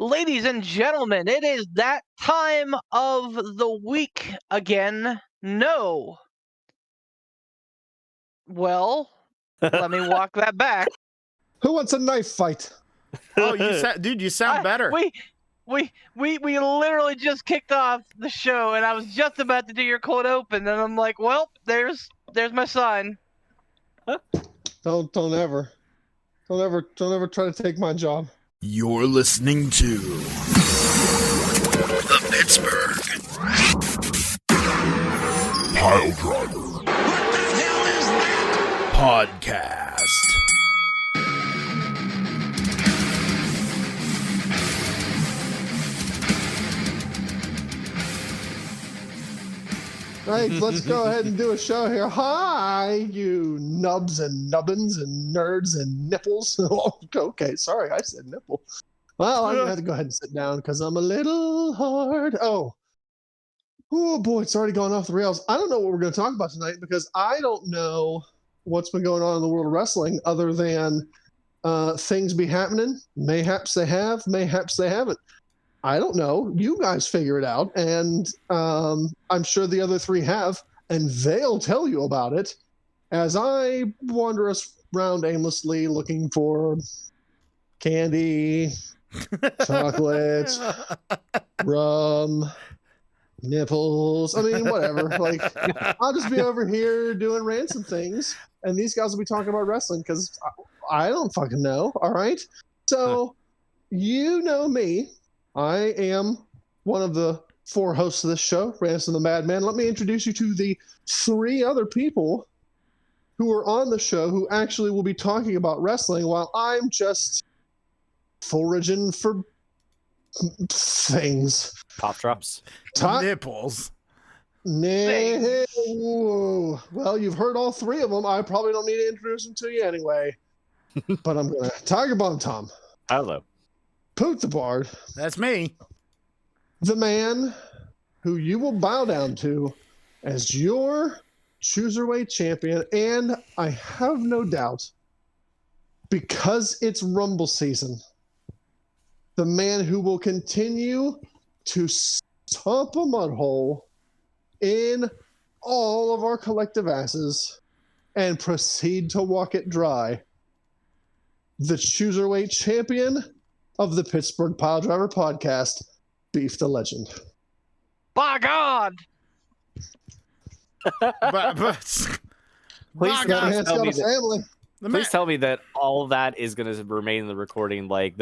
Ladies and gentlemen, it is that time of the week again. No. Well, let me walk that back. Who wants a knife fight? Oh, you sound better. We literally just kicked off the show, and I was just about to do your cold open, and I'm like, well, there's my sign. Don't ever try to take my job. You're listening to the Pittsburgh Piledriver. What the hell is that? Podcast. Right, let's go ahead and do a show here. Hi, you nubs and nubbins and nerds and nipples. Okay, sorry, I said nipple. Well, I'm going to have to go ahead and sit down because I'm a little hard. Oh, boy, it's already gone off the rails. I don't know what we're going to talk about tonight because I don't know what's been going on in the world of wrestling other than things be happening. Mayhaps they have, mayhaps they haven't. I don't know. You guys figure it out, and I'm sure the other three have, and they'll tell you about it as I wander us around aimlessly looking for candy, chocolate, rum, nipples. I mean, whatever. Like, I'll just be over here doing Ransom things, and these guys will be talking about wrestling because I don't fucking know. All right? So, you know me. I am one of the four hosts of this show, Ransom the Madman. Let me introduce you to the three other people who are on the show who actually will be talking about wrestling while I'm just foraging for things. Pop drops. Nipples. No. Well, you've heard all three of them. I probably don't need to introduce them to you anyway. But I'm going to. Tiger Bomb Tom. Hello. Poot the Bard. That's me. The man who you will bow down to as your Cruiserweight champion. And I have no doubt, because it's Rumble season, the man who will continue to stomp a mud hole in all of our collective asses and proceed to walk it dry. The Cruiserweight champion of the Pittsburgh Piledriver Podcast, Beef the Legend. By God! Please tell me that all that is going to remain in the recording, like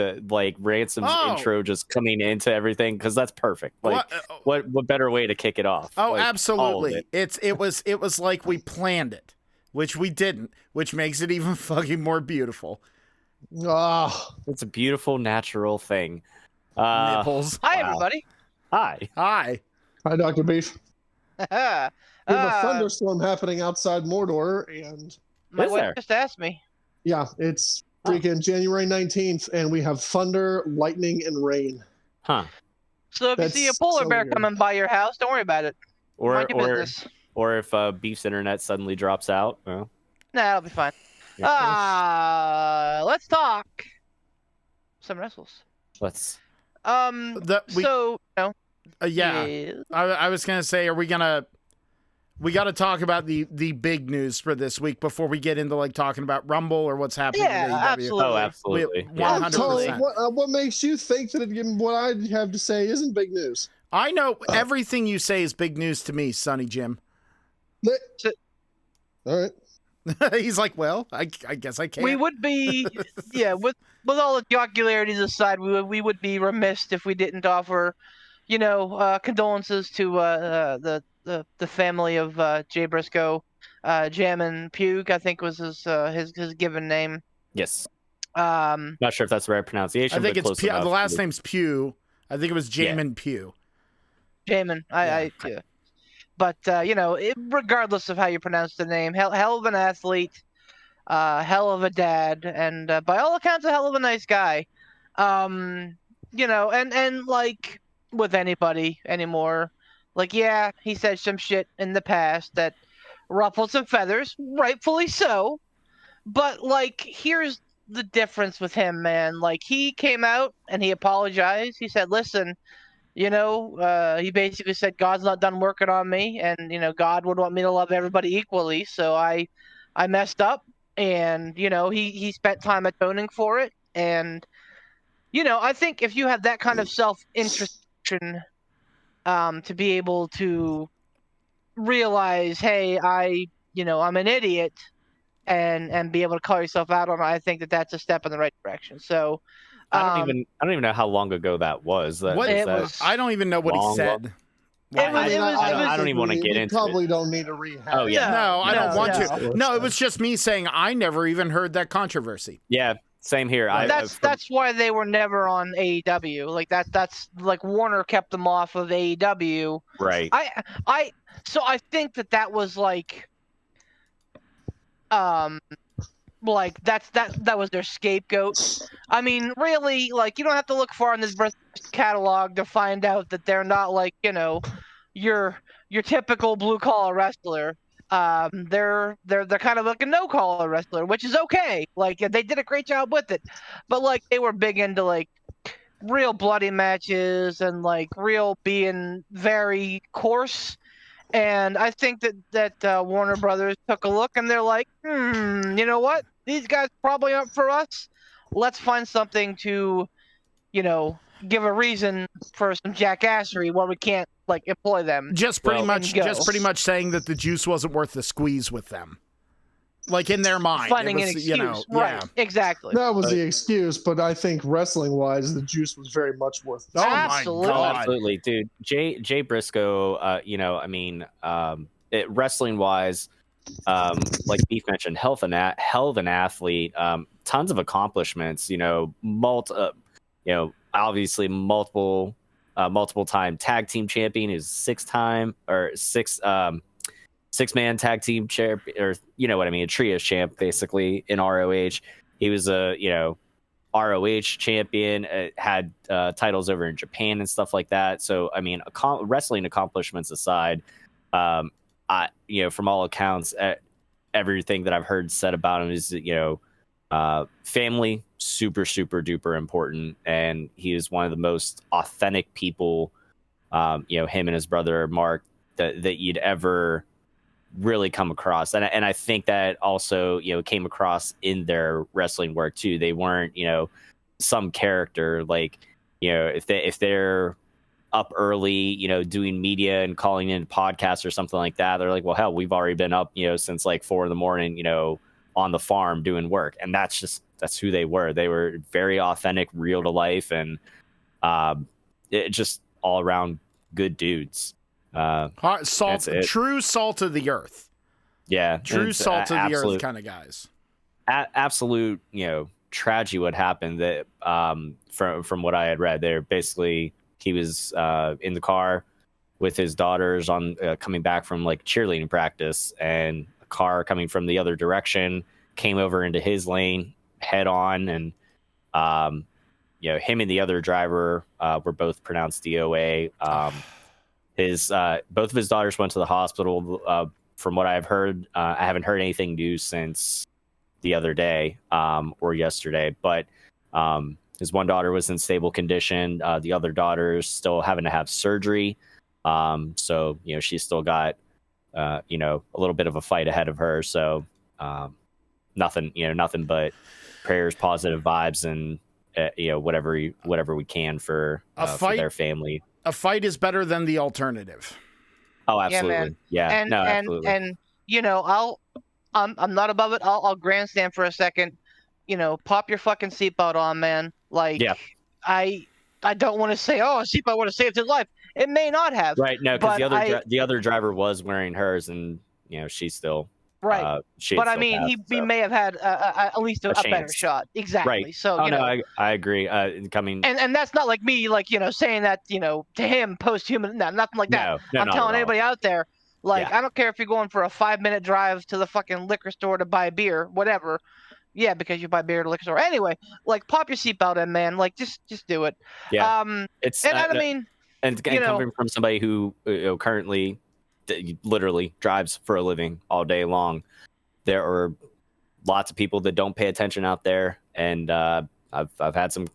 Ransom's intro just coming into everything, because that's perfect. Like, what better way to kick it off? Oh, like, absolutely. It was like we planned it, which we didn't, which makes it even fucking more beautiful. It's a beautiful, natural thing. Nipples. Hi, everybody. Hi, Dr. Beef. We have a thunderstorm happening outside Mordor, and my wife just asked me. Yeah, it's freaking January 19th, and we have thunder, lightning, and rain. Huh. So if you see a polar bear coming by your house, don't worry about it. Or if Beef's internet suddenly drops out. Well. Nah, that'll be fine. Let's talk some wrestles. Let's. Yeah. I was gonna say, we got to talk about the big news for this week before we get into like talking about Rumble or what's happening. Yeah, in AEW. absolutely. Oh, absolutely. 100%. What makes you think that what I have to say isn't big news? I know everything you say is big news to me, Sonny Jim. All right. He's like, well, I guess I can't. We would be, with all the jocularities aside, we would be remiss if we didn't offer, condolences to the family of Jay Briscoe. Jammin' Puke, I think, was his given name. Yes. Not sure if that's the right pronunciation. I think but it's the last name's Pugh. I think it was Jamin Pugh. Jamin, yeah. But, regardless of how you pronounce the name, hell of an athlete, hell of a dad, and by all accounts, a hell of a nice guy. And like with anybody anymore, like, yeah, he said some shit in the past that ruffled some feathers, rightfully so. But, like, here's the difference with him, man. Like, he came out and he apologized. He said, listen, he basically said God's not done working on me, and God would want me to love everybody equally. So I messed up, and he spent time atoning for it. And I think if you have that kind of self-introspection, to be able to realize, hey, I'm an idiot, and be able to call yourself out on it, I think that's a step in the right direction. So I don't even know how long ago that was. I don't even know what he said. I don't even want to get into probably it. don't need to rehash. Oh yeah, no, I don't want to. No, it was just me saying I never even heard that controversy. Yeah, same here. That's why they were never on AEW. Like that's like Warner kept them off of AEW. Right. So I think that was like that was their scapegoat. I mean, really, like, you don't have to look far in this catalog to find out that they're not like your typical blue collar wrestler. They're kind of like a no collar wrestler, which is okay. Like, they did a great job with it, but like they were big into like real bloody matches and like real being very coarse. And I think that Warner Brothers took a look and they're like, you know what? These guys probably aren't for us. Let's find something to, give a reason for some jackassery while we can't like employ them. Just pretty much saying that the juice wasn't worth the squeeze with them. Like, in their mind, finding an excuse, right? Yeah. Exactly. That was the excuse, but I think wrestling-wise, the juice was very much worth it. Oh my God, absolutely, dude. Jay Briscoe, wrestling-wise, like Beef mentioned, hell of an athlete, tons of accomplishments. Obviously multiple time tag team champion. Is six-man tag team champion, or a trios champ basically in ROH. He was a ROH champion, had titles over in Japan and stuff like that. So I mean, wrestling accomplishments aside, from all accounts, everything that I've heard said about him is family super duper important, and he is one of the most authentic people, him and his brother Mark, that you'd ever really come across. And I think that also came across in their wrestling work too. They weren't some character, like if they're up early doing media and calling in podcasts or something like that, they're like, well, hell, we've already been up since like 4 a.m. on the farm doing work. And that's who they were. They were very authentic, real to life, and just all around good dudes. True salt of the earth. Yeah, true salt of the earth kind of guys. Absolute, tragedy what happened. That from what I had read, they're basically, he was in the car with his daughters on coming back from like cheerleading practice, and a car coming from the other direction came over into his lane head on, and him and the other driver were both pronounced DOA. Both of his daughters went to the hospital. From what I've heard, I haven't heard anything new since the other day or yesterday, but his one daughter was in stable condition. The other daughter's still having to have surgery. So, she's still got, a little bit of a fight ahead of her. So nothing but prayers, positive vibes, and, whatever we can for their family. A fight is better than the alternative. Oh, absolutely. Yeah. Absolutely. And I'm not above it. I'll grandstand for a second. Pop your fucking seatbelt on, man. Like, yeah. I don't want to say, oh, a seatbelt would have saved his life. It may not have. Right. No, because the other driver was wearing hers, and she's still right. But I mean, he may have had at least a better shot. Exactly. Right. So I agree. And that's not like me, like saying that to him post-human. No, nothing like that. No, I'm telling anybody out there, like, I don't care if you're going for a 5-minute drive to the fucking liquor store to buy beer, whatever. Yeah, because you buy beer at a liquor store. Anyway, like, pop your seatbelt in, man. Like, just do it. Yeah. And coming from somebody who currently literally drives for a living all day long, there are lots of people that don't pay attention out there, and I've had some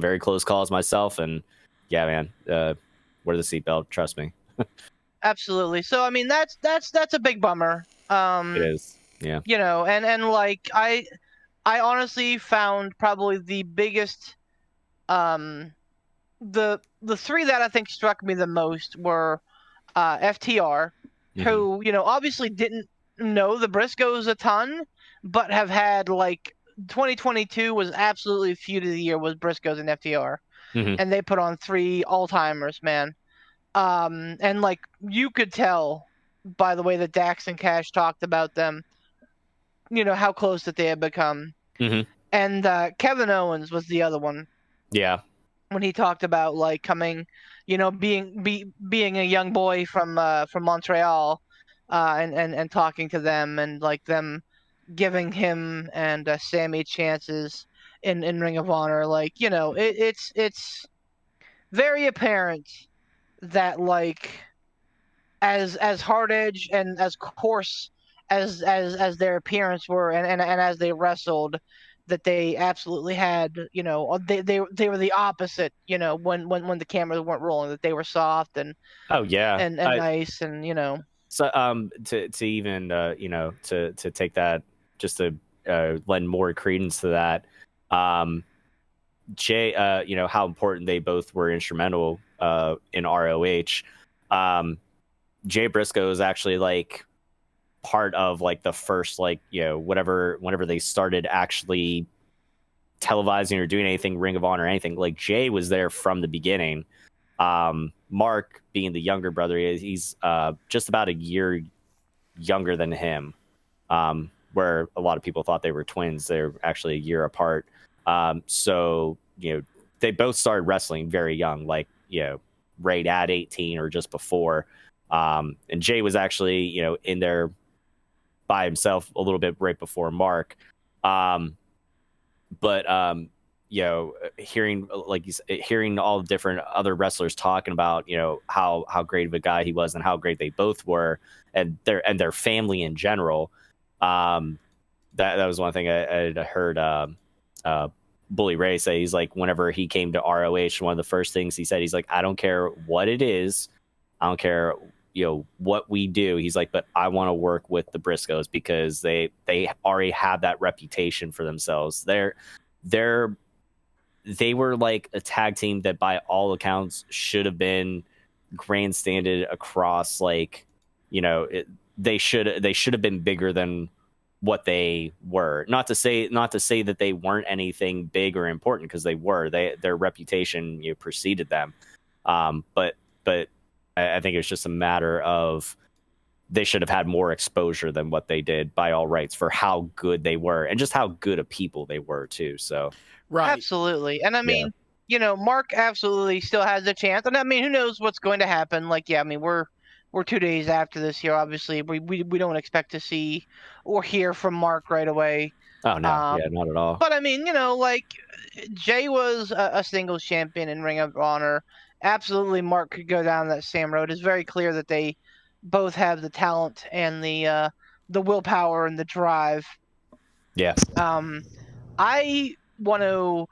very close calls myself, and yeah, man, wear the seatbelt. Trust me. Absolutely. So I mean, that's a big bummer. It is. Yeah. You know, and like I honestly found probably the biggest the three that I think struck me the most were FTR, who, you know, obviously didn't know the Briscoes a ton, but have had, like, 2022 was absolutely feud of the year was Briscoes and FTR. And they put on 3 all-timers, man. And, like, you could tell by the way that Dax and Cash talked about them, you know, how close that they had become. And Kevin Owens was the other one. Yeah. When he talked about, like, coming, you know, being a young boy from Montreal, and talking to them, and like them giving him and Sammy chances in Ring of Honor, like, you know, it's very apparent that, like, as hard edge and as coarse as their appearance were, and as they wrestled, that they absolutely had, you know, they were the opposite, you know, when the cameras weren't rolling, that they were soft and Oh yeah. and nice, and, you know. So to even you know, to take that, just to lend more credence to that, Jay, you know, how important they both were instrumental in ROH. Jay Briscoe is actually, like, part of, like, the first, like, you know, whenever they started actually televising or doing anything Ring of Honor or anything. Like, Jay was there from the beginning. Mark, being the younger brother, he's just about a year younger than him, where a lot of people thought they were twins. They're actually a year apart. So, you know, they both started wrestling very young, like, you know, right at 18 or just before. And Jay was actually, you know, in there by himself a little bit right before Mark. But you know, hearing, like, hearing all the different other wrestlers talking about, you know, how great of a guy he was and how great they both were, and their family in general. That was one thing I heard Bully Ray say. He's like, whenever he came to ROH, one of the first things he said, he's like, I don't care what it is, I don't care, you know, what we do. He's like, but I want to work with the Briscoes because they already have that reputation for themselves. They were like a tag team that by all accounts should have been grandstanded across, like, you know, they should have been bigger than what they were. Not to say that they weren't anything big or important, because they were. Their reputation, you know, preceded them. But I think it was just a matter of they should have had more exposure than what they did by all rights, for how good they were and just how good of people they were too. So Right. Absolutely. And I mean, you know, Mark absolutely still has a chance. And I mean, who knows what's going to happen? Like, yeah, I mean, we're 2 days after this here. Obviously, we don't expect to see or hear from Mark right away. Oh no, yeah, not at all. But I mean, you know, like, Jay was a singles champion in Ring of Honor. Absolutely, Mark could go down that same road. It's very clear that they both have the talent and the willpower and the drive. Yeah. I want to,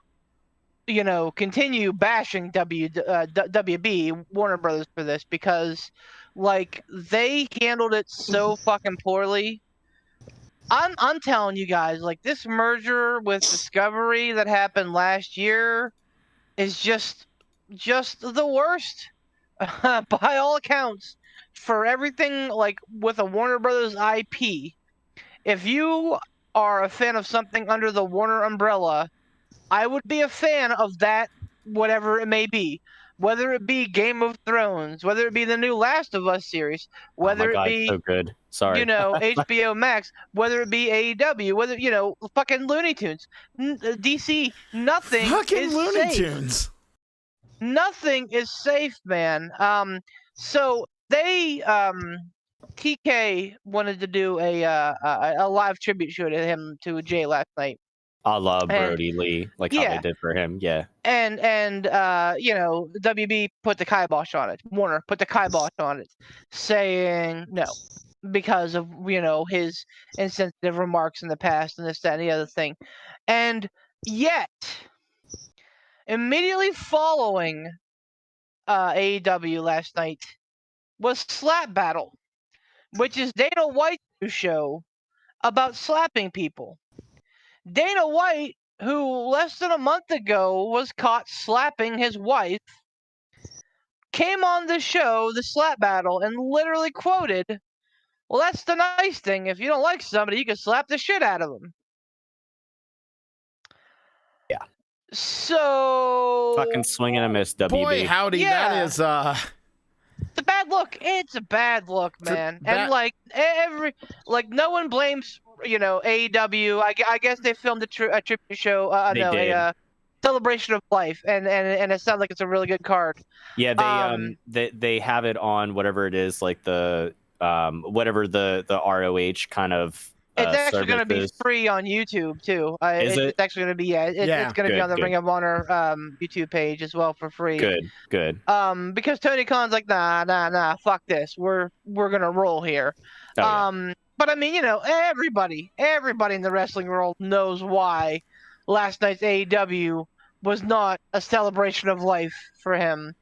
you know, continue bashing WB Warner Brothers for this, because, like, they handled it so fucking poorly. I'm telling you guys, like, this merger with Discovery that happened last year is just the worst by all accounts, for everything, like, with a Warner Brothers IP. If you are a fan of something under the Warner umbrella, I would be a fan of that, whatever it may be. Whether it be Game of Thrones, whether it be the new Last of Us series, whether it be, so good. Sorry. you know, HBO Max, whether it be AEW, whether, you know, fucking Looney Tunes, DC, nothing Fucking is Looney safe. Tunes. Nothing is safe, man. So they, TK wanted to do a live tribute show to Jay last night. I love Brody Lee, like how they did for him. Yeah. And you know, WB put the kibosh on it. Warner put the kibosh on it, saying no, because of, you know, his insensitive remarks in the past and this, that, and the other thing. And Yet, immediately following AEW last night was Slap Battle, which is Dana White's new show about slapping people. Dana White, who less than a month ago was caught slapping his wife, came on the show, the Slap Battle, and literally quoted, "Well, that's the nice thing. If you don't like somebody, you can slap the shit out of them." Yeah. So Fucking swing and a miss, WB. Boy, howdy, Yeah. that is it's a bad look. It's a bad look, It's a man. bad- And no one blames AEW. I guess they filmed a tribute show. They did. A celebration of life, and it sounds like it's a really good card. Yeah, they have it on whatever it is, like the whatever the ROH kind of. It's actually going to be services. free on YouTube too. Is it? It's actually going to be it's going to be on the Good. Ring of Honor YouTube page as well for free. Good. Because Tony Khan's like, nah, fuck this. We're gonna roll here. Oh, yeah. But I mean, everybody in the wrestling world knows why last night's AEW was not a celebration of life for him,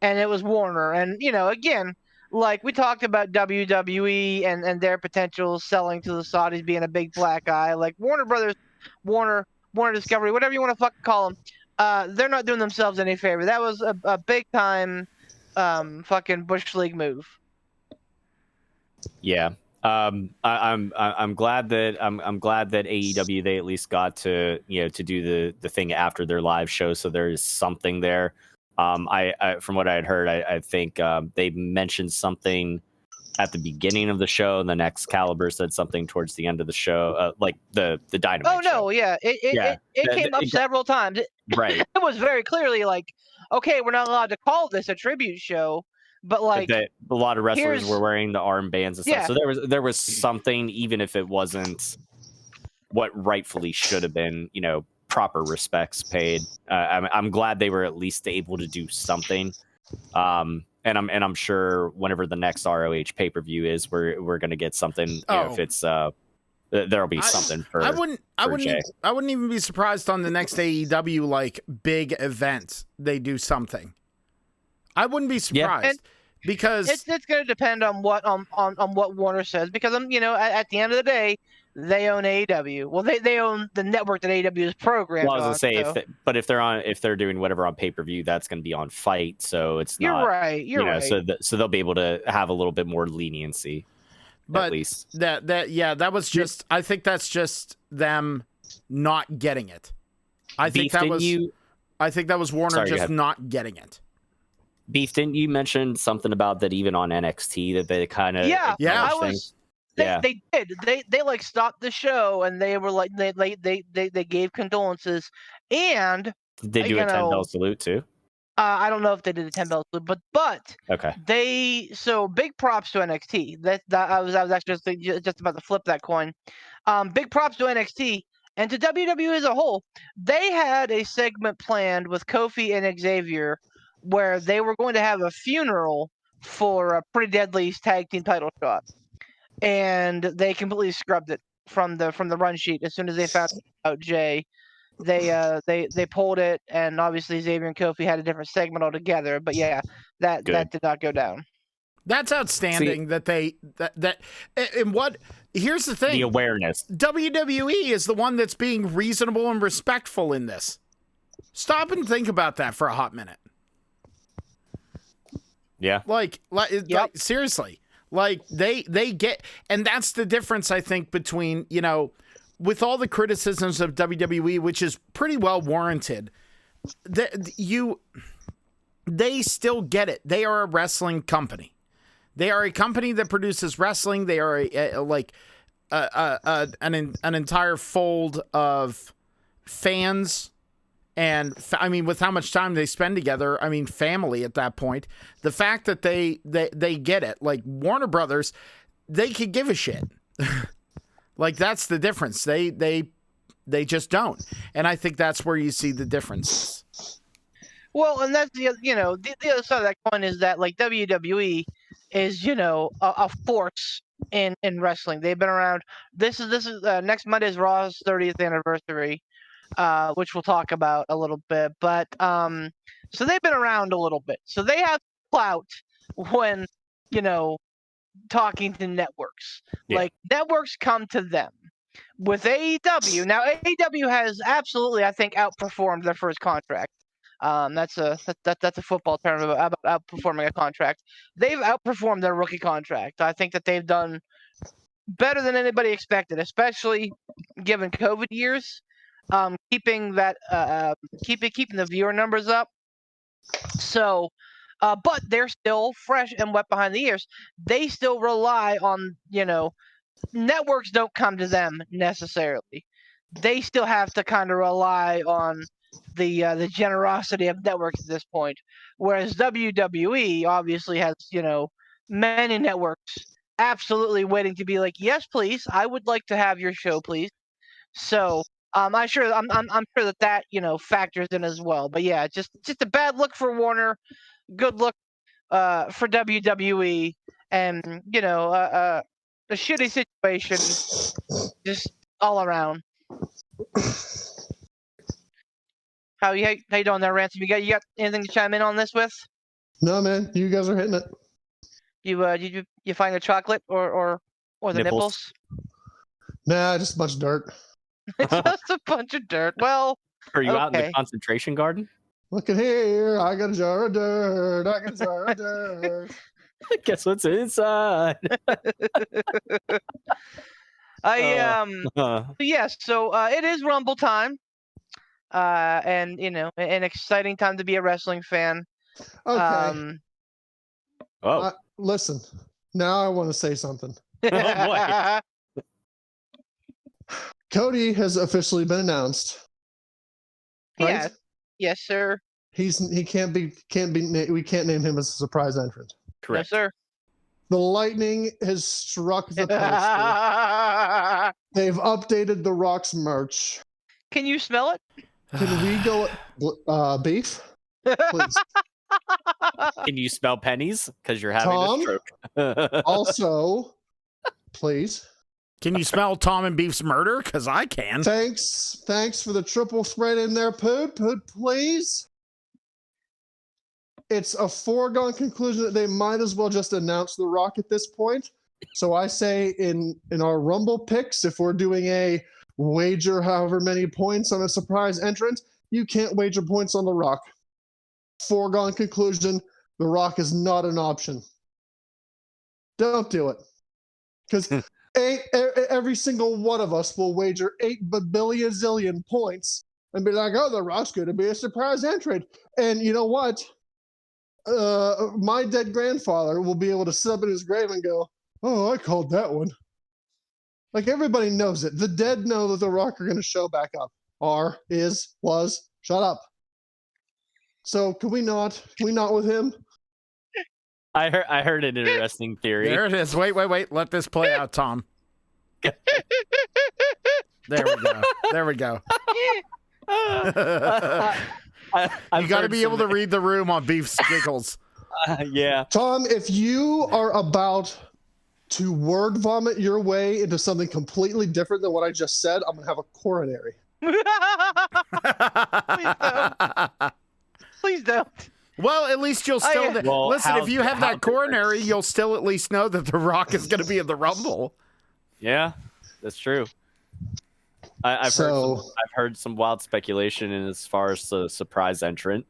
and it was Warner. And again, like we talked about WWE and their potential selling to the Saudis being a big black eye, like Warner Brothers, Warner Discovery, whatever you want to fucking call them. They're not doing themselves any favor. That was a big time fucking Bush League move. Yeah. I'm glad that I'm glad that AEW, they at least got to to do the thing after their live show, so there's something there. I from what I had heard, I think they mentioned something at the beginning of the show, and then Excalibur said something towards the end of the show, like the Dynamite. Oh no, show. Yeah, it came up several times. Right. It was very clearly like, okay, we're not allowed to call this a tribute show, but like a lot of wrestlers here's- were wearing the armbands and stuff. Yeah. So there was something, even if it wasn't what rightfully should have been, proper respects paid. I'm glad they were at least able to do something. And I'm sure whenever the next ROH pay-per-view is, we're gonna get something. If it's there'll be something for. I wouldn't even be surprised on the next AEW like big event they do something. I wouldn't be surprised because it's going to depend on what what Warner says, because at the end of the day, they own AEW. Well, they own the network that AEW is programmed. Well, I was gonna say, so. if they're doing whatever on pay-per-view, that's going to be on Fight, so it's not. You're right. So they'll be able to have a little bit more leniency. but at least that was just. I think that's just them not getting it. I think that was Warner Sorry, just not getting it. Beef, didn't you mention something about that even on NXT that they kind of They did. They like stopped the show, and they were like they gave condolences, and Did they do a 10-bell salute too? I don't know if they did a 10-bell salute, but okay. So big props to NXT. That I was actually just about to flip that coin. Big props to NXT and to WWE as a whole. They had a segment planned with Kofi and Xavier where they were going to have a funeral for a Pretty Deadly's tag team title shot, and they completely scrubbed it from the run sheet as soon as they found out Jay. They pulled it, and obviously Xavier and Kofi had a different segment altogether. But yeah, that did not go down. That's outstanding. Here's the thing: the awareness. WWE is the one that's being reasonable and respectful in this. Stop and think about that for a hot minute. Yeah. Like seriously, like they get, and that's the difference I think between, with all the criticisms of WWE, which is pretty well warranted, they still get it. They are a wrestling company. They are a company that produces wrestling. They are an entire fold of fans. And I mean, with how much time they spend together, I mean, family at that point. The fact that they get it, like Warner Brothers, they could give a shit. Like that's the difference. They just don't, and I think that's where you see the differences. Well, and that's the other side of that coin is that like WWE is a force in wrestling. They've been around. This is next Monday's Raw's 30th anniversary. which we'll talk about a little bit. But so they've been around a little bit, so they have clout when talking to networks. Yeah. Like networks come to them. With AEW now, AEW has absolutely, I think, outperformed their first contract. That's a football term about outperforming a contract. They've outperformed their rookie contract. I think that they've done better than anybody expected, especially given COVID years. Keeping keeping the viewer numbers up. So, but they're still fresh and wet behind the ears. They still rely on networks don't come to them necessarily. They still have to kind of rely on the generosity of networks at this point. Whereas WWE obviously has many networks absolutely waiting to be like, yes, please, I would like to have your show, please. So I'm sure that factors in as well. But yeah, just a bad look for Warner, good look for WWE, and a shitty situation just all around. How you doing there, Ransom? You got anything to chime in on this with? No, man, you guys are hitting it. Did you find the chocolate or the nipples? Nah, just a bunch of dirt. It's just a bunch of dirt. Well, are you out in the concentration garden? Look at here, I got a jar of dirt. I got a jar of dirt. Guess what's inside? Yes. So it is Rumble time, and an exciting time to be a wrestling fan. Okay. Oh, listen. Now I want to say something. Oh boy. Cody has officially been announced. Right? Yeah. Yes, sir. We can't name him as a surprise entrant. Correct. Yes, sir. The lightning has struck the poster. They've updated The Rock's merch. Can you smell it? Can we go beef? Please. Can you smell pennies? Because you're having Tom? a stroke. Also, please. Can you smell Tom and Beef's murder? Because I can. Thanks for the triple threat in there, Poop, please. It's a foregone conclusion that they might as well just announce The Rock at this point. So I say in our Rumble picks, if we're doing a wager however many points on a surprise entrant, you can't wager points on The Rock. Foregone conclusion, The Rock is not an option. Don't do it. Because every single one of us will wager 8 billion zillion points and be like, oh, The Rock's going to be a surprise entrant. And you know what? My dead grandfather will be able to sit up in his grave and go, oh, I called that one. Like, everybody knows it. The dead know that The Rock are going to show back up. Was, shut up. So can we not with him? I heard an interesting theory. There it is. Wait. Let this play out, Tom. There we go. You got to be able to read the room on Beef's giggles. Yeah. Tom, if you are about to word vomit your way into something completely different than what I just said, I'm going to have a coronary. Please don't. Well, at least you'll still... listen, if you have that coronary, you'll still at least know that The Rock is going to be in the Rumble. Yeah, that's true. I've heard some wild speculation in as far as the surprise entrant.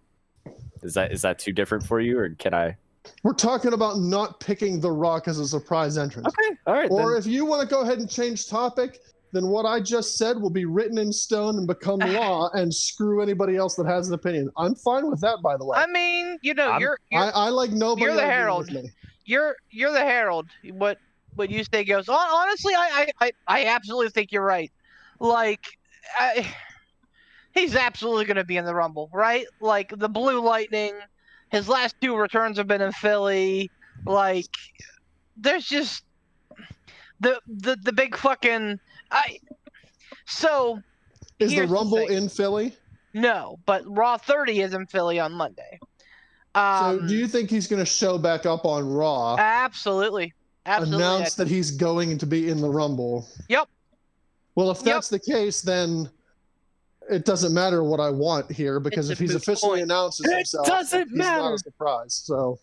Is that too different for you, or can I? We're talking about not picking The Rock as a surprise entrant. Okay, all right. Or if you want to go ahead and change topic, then what I just said will be written in stone and become law, and screw anybody else that has an opinion. I'm fine with that, by the way. I mean, I like nobody. You're the herald. You're the herald. What you say goes. Honestly, I absolutely think you're right. Like, he's absolutely going to be in the Rumble, right? Like, the Blue Lightning, his last 2 returns have been in Philly. Like, there's just the big fucking. So. Is the Rumble in Philly? No, but Raw 30 is in Philly on Monday. So, do you think he's going to show back up on Raw? Absolutely. Announce that he's going to be in the Rumble. Yep. Well, if that's the case, then it doesn't matter what I want here because It's if a he's moot officially point. announces It himself, doesn't he's not matter. a surprise. So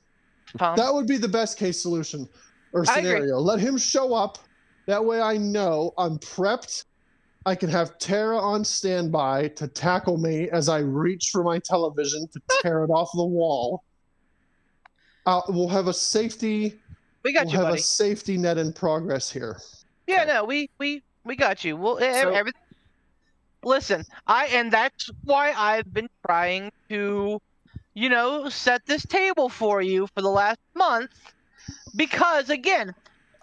Tom? that would be the best case solution or I agree. scenario. Let him show up. That way I know I'm prepped. I can have Tara on standby to tackle me as I reach for my television to tear it off the wall. We'll have a safety. We got We'll you, have buddy. a safety net in progress here. Yeah, no, we got you. Well, everything. Listen, and that's why I've been trying to, set this table for you for the last month, because again,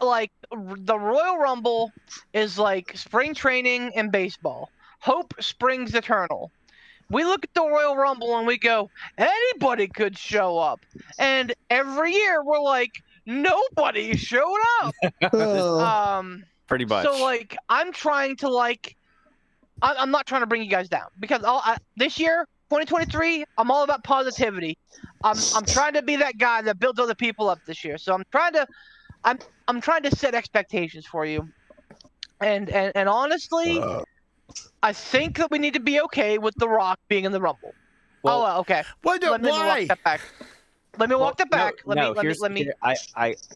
like the Royal Rumble is like spring training in baseball. Hope springs eternal. We look at the Royal Rumble and we go, anybody could show up, and every year we're like, nobody showed up. Oh, Pretty much. So like, I'm trying to I'm not trying to bring you guys down because this year, 2023, I'm all about positivity. I'm trying to be that guy that builds other people up this year. So I'm trying to set expectations for you. And honestly, I think that we need to be okay with The Rock being in the Rumble. Well, okay. What? Let me walk Why? that back. Let me walk that back. No, Let me.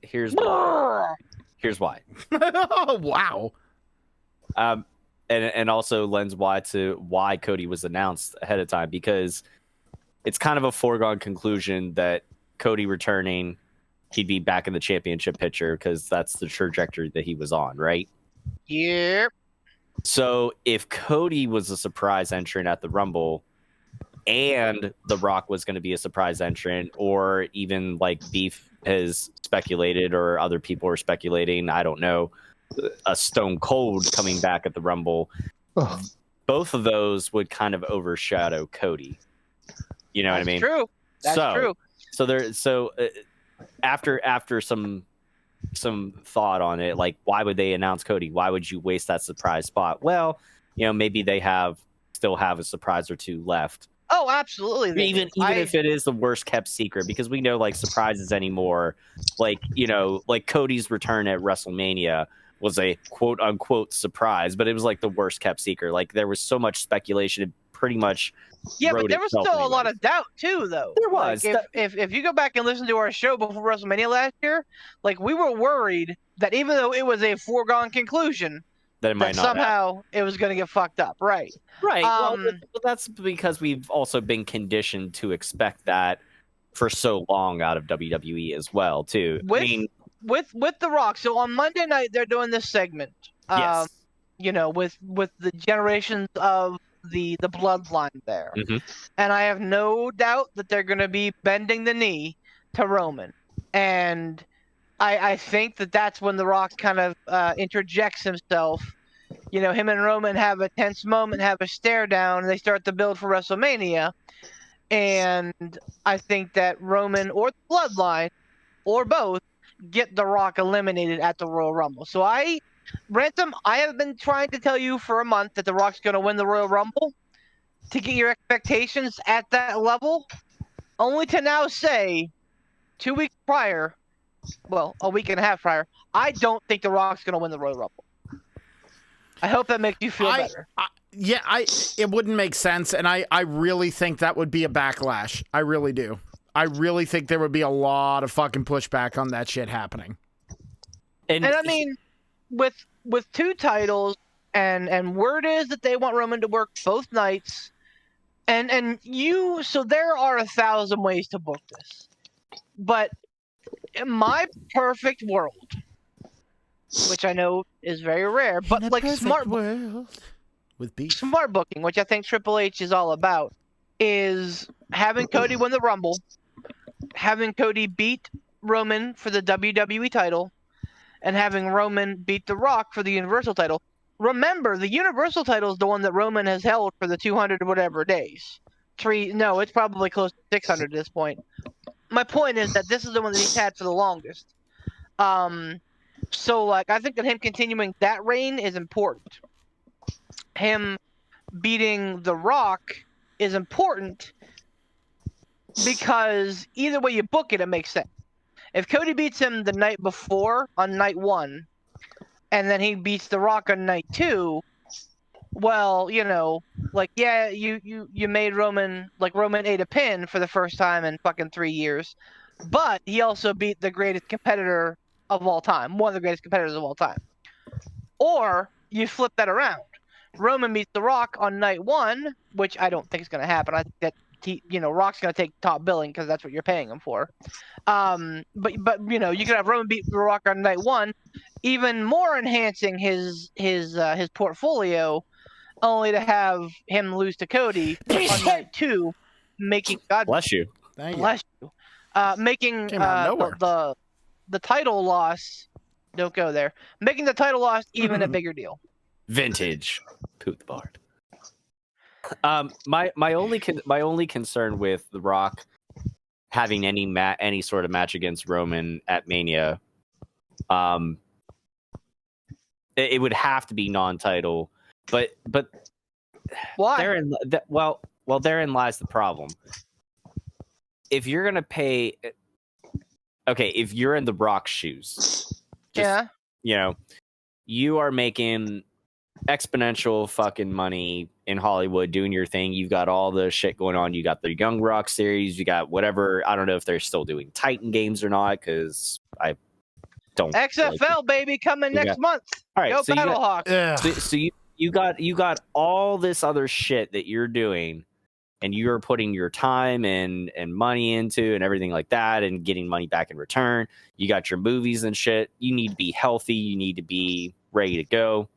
here's why. Here's why. Oh, wow. And also lends why Cody was announced ahead of time, because it's kind of a foregone conclusion that Cody returning, he'd be back in the championship picture because that's the trajectory that he was on, right? Yep. So if Cody was a surprise entrant at the Rumble and The Rock was going to be a surprise entrant, or even like Beef has speculated or other people are speculating, I don't know, a Stone Cold coming back at the Rumble, both of those would kind of overshadow Cody. You know what I mean? True. That's true. So after some thought on it, like, why would they announce Cody? Why would you waste that surprise spot? Well, maybe they still have a surprise or two left. Oh, absolutely. Even if it is the worst kept secret, because we know like surprises anymore, like Cody's return at WrestleMania was a quote unquote surprise, but it was like the worst kept secret. Like there was so much speculation, it pretty much. Yeah, but there was still a lot of doubt too, though. There was. Like, if you go back and listen to our show before WrestleMania last year, like we were worried that even though it was a foregone conclusion, that it might that not somehow it was going to get fucked up, right? Right. Well, that's because we've also been conditioned to expect that for so long out of WWE as well, too. With The Rock. So on Monday night they're doing this segment. Yes. With the generations of the bloodline there. Mm-hmm. And I have no doubt that they're going to be bending the knee to Roman. And I think that's when The Rock kind of interjects himself. Him and Roman have a tense moment, have a stare down, and they start to build for WrestleMania. And I think that Roman or the Bloodline, or both, get The Rock eliminated at the Royal Rumble. So Ransom, I have been trying to tell you for a month that The Rock's going to win the Royal Rumble to get your expectations at that level, only to now say 2 weeks prior, well, a week and a half prior, I don't think The Rock's going to win the Royal Rumble. I hope that makes you feel better. It wouldn't make sense, and I really think that would be a backlash. I really do. I really think there would be a lot of fucking pushback on that shit happening. And I mean, with 2 titles, and word is that they want Roman to work both nights, so there are 1,000 ways to book this. But in my perfect world, which I know is very rare, but like smart world with beef. Smart booking, which I think Triple H is all about, is having Cody win the Rumble, having Cody beat Roman for the WWE title, and having Roman beat The Rock for the Universal title. Remember, the Universal title is the one that Roman has held for the 200 or whatever days. It's probably close to 600 at this point. My point is that this is the one that he's had for the longest. So, like, I think that him continuing that reign is important. Him beating The Rock is important because either way you book it, it makes sense. If Cody beats him the night before on night 1, and then he beats The Rock on night 2, well, like, yeah, you made Roman ate a pin for the first time in fucking 3 years, but he also beat the greatest competitor of all time, one of the greatest competitors of all time. Or you flip that around. Roman meets The Rock on night 1, which I don't think is going to happen. I think that Rock's going to take top billing because that's what you're paying him for. But you could have Roman beat The Rock on night 1, even more enhancing his portfolio, only to have him lose to Cody on night 2, making God Bless you. Thank you. bless you, making Came out of nowhere. the title loss. Don't go there. Making the title loss even a bigger deal. Vintage Poot the Bard. My only concern with The Rock having any sort of match against Roman at Mania, it would have to be non-title. But Why? therein lies the problem. If you're gonna pay, okay, if you're in The Rock's shoes, Yeah. You are making exponential fucking money in Hollywood doing your thing. You've got all the shit going on. You got the Young Rock series. You got whatever. I don't know if they're still doing Titan games or not, because I don't. XFL baby coming next month. All right, Go so Battlehawks. so you got all this other shit that you're doing, and you're putting your time and money into and everything like that, and getting money back in return. You got your movies and shit. You need to be healthy. You need to be ready to go.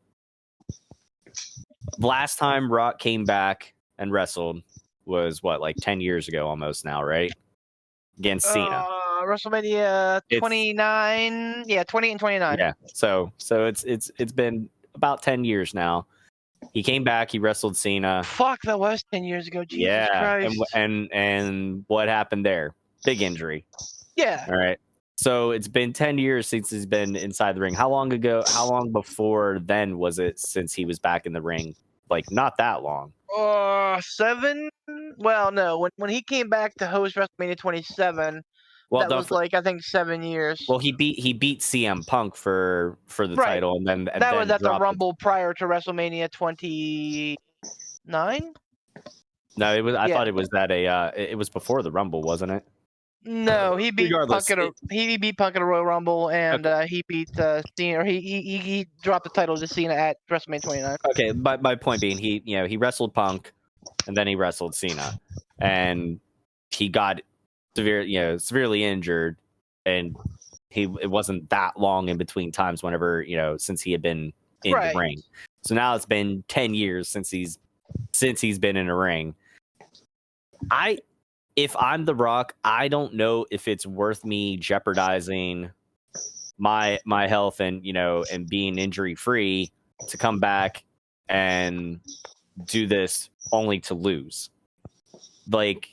Last time Rock came back and wrestled was like 10 years ago almost now, right? Against Cena. WrestleMania 29. Yeah, 28 and 29. Yeah. So it's been about 10 years now. He came back, he wrestled Cena. Fuck, that was 10 years ago. Jesus Christ. And what happened there? Big injury. Yeah. All right. So it's been 10 years since he's been inside the ring. How long before then was it since he was back in the ring? Like, not that long. 7? Well, no. When he came back to host WrestleMania 27, that was I think 7 years. Well, he beat CM Punk for the title, and then that was at the Rumble prior to WrestleMania 29. No, it was. I thought it was that it was before the Rumble, wasn't it? No, he beat Punk at a Royal Rumble, and he beat Cena. Or he dropped the title to Cena at WrestleMania 29. Okay, my point being, he wrestled Punk, and then he wrestled Cena, and he got severely injured, and it wasn't that long in between times whenever since he had been in the ring. So now it's been 10 years since he's been in a ring. If I'm The Rock, I don't know if it's worth me jeopardizing my health and being injury free to come back and do this only to lose. Like,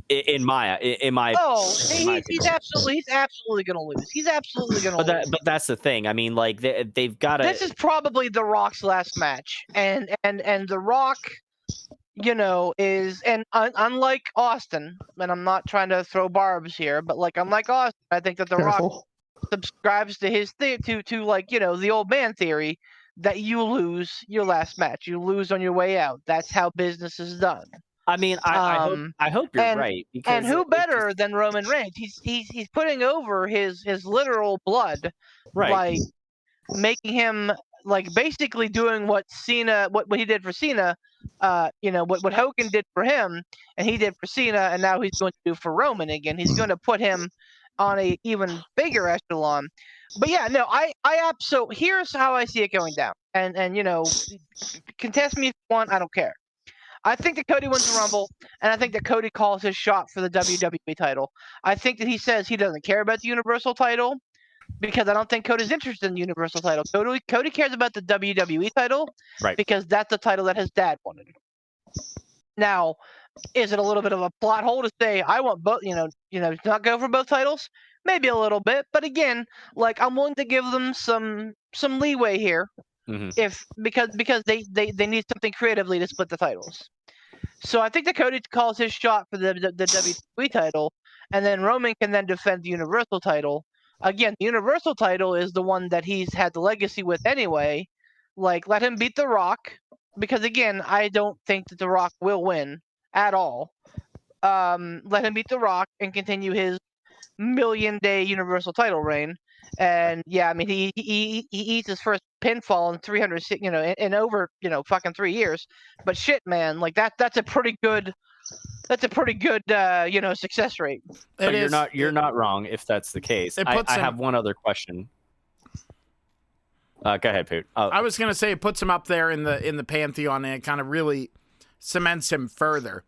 in my he's absolutely gonna lose. He's absolutely gonna lose. But that's the thing. I mean, like, they've got to. This is probably The Rock's last match, and The Rock, is, and unlike Austin, and I'm not trying to throw barbs here, but unlike Austin, I think that The Rock subscribes to his to the old man theory that you lose your last match, you lose on your way out. That's how business is done. I mean, I hope you're right. Because and who better than Roman Reigns? He's putting over his literal blood, right? Making him basically doing what he did for Cena, what Hogan did for him, and he did for Cena, and now he's going to do for Roman again. He's going to put him on a even bigger echelon. But yeah, no, so here's how I see it going down, and contest me if you want, I don't care. I think that Cody wins the Rumble, and I think that Cody calls his shot for the WWE title. I think that he says he doesn't care about the Universal title, because I don't think Cody's interested in the Universal title. Cody cares about the WWE title, right? Because that's the title that his dad wanted. Now, is it a little bit of a plot hole to say I want both? Not go for both titles? Maybe a little bit, but again, I'm willing to give them some leeway here, because they need something creatively to split the titles. So I think that Cody calls his shot for the WWE title, and then Roman can then defend the Universal title. Again, the Universal title is the one that he's had the legacy with anyway. Let him beat The Rock, because again, I don't think that The Rock will win at all. Let him beat The Rock and continue his million-day Universal title reign. And yeah, I mean, he eats his first pinfall in 300, in over, fucking 3 years. But shit, man, like that's a pretty good success rate. So It is. you're not wrong if that's the case. It I puts him- have one other question. Go ahead, Poot. I was gonna say it puts him up there in the pantheon, and it kind of really cements him further.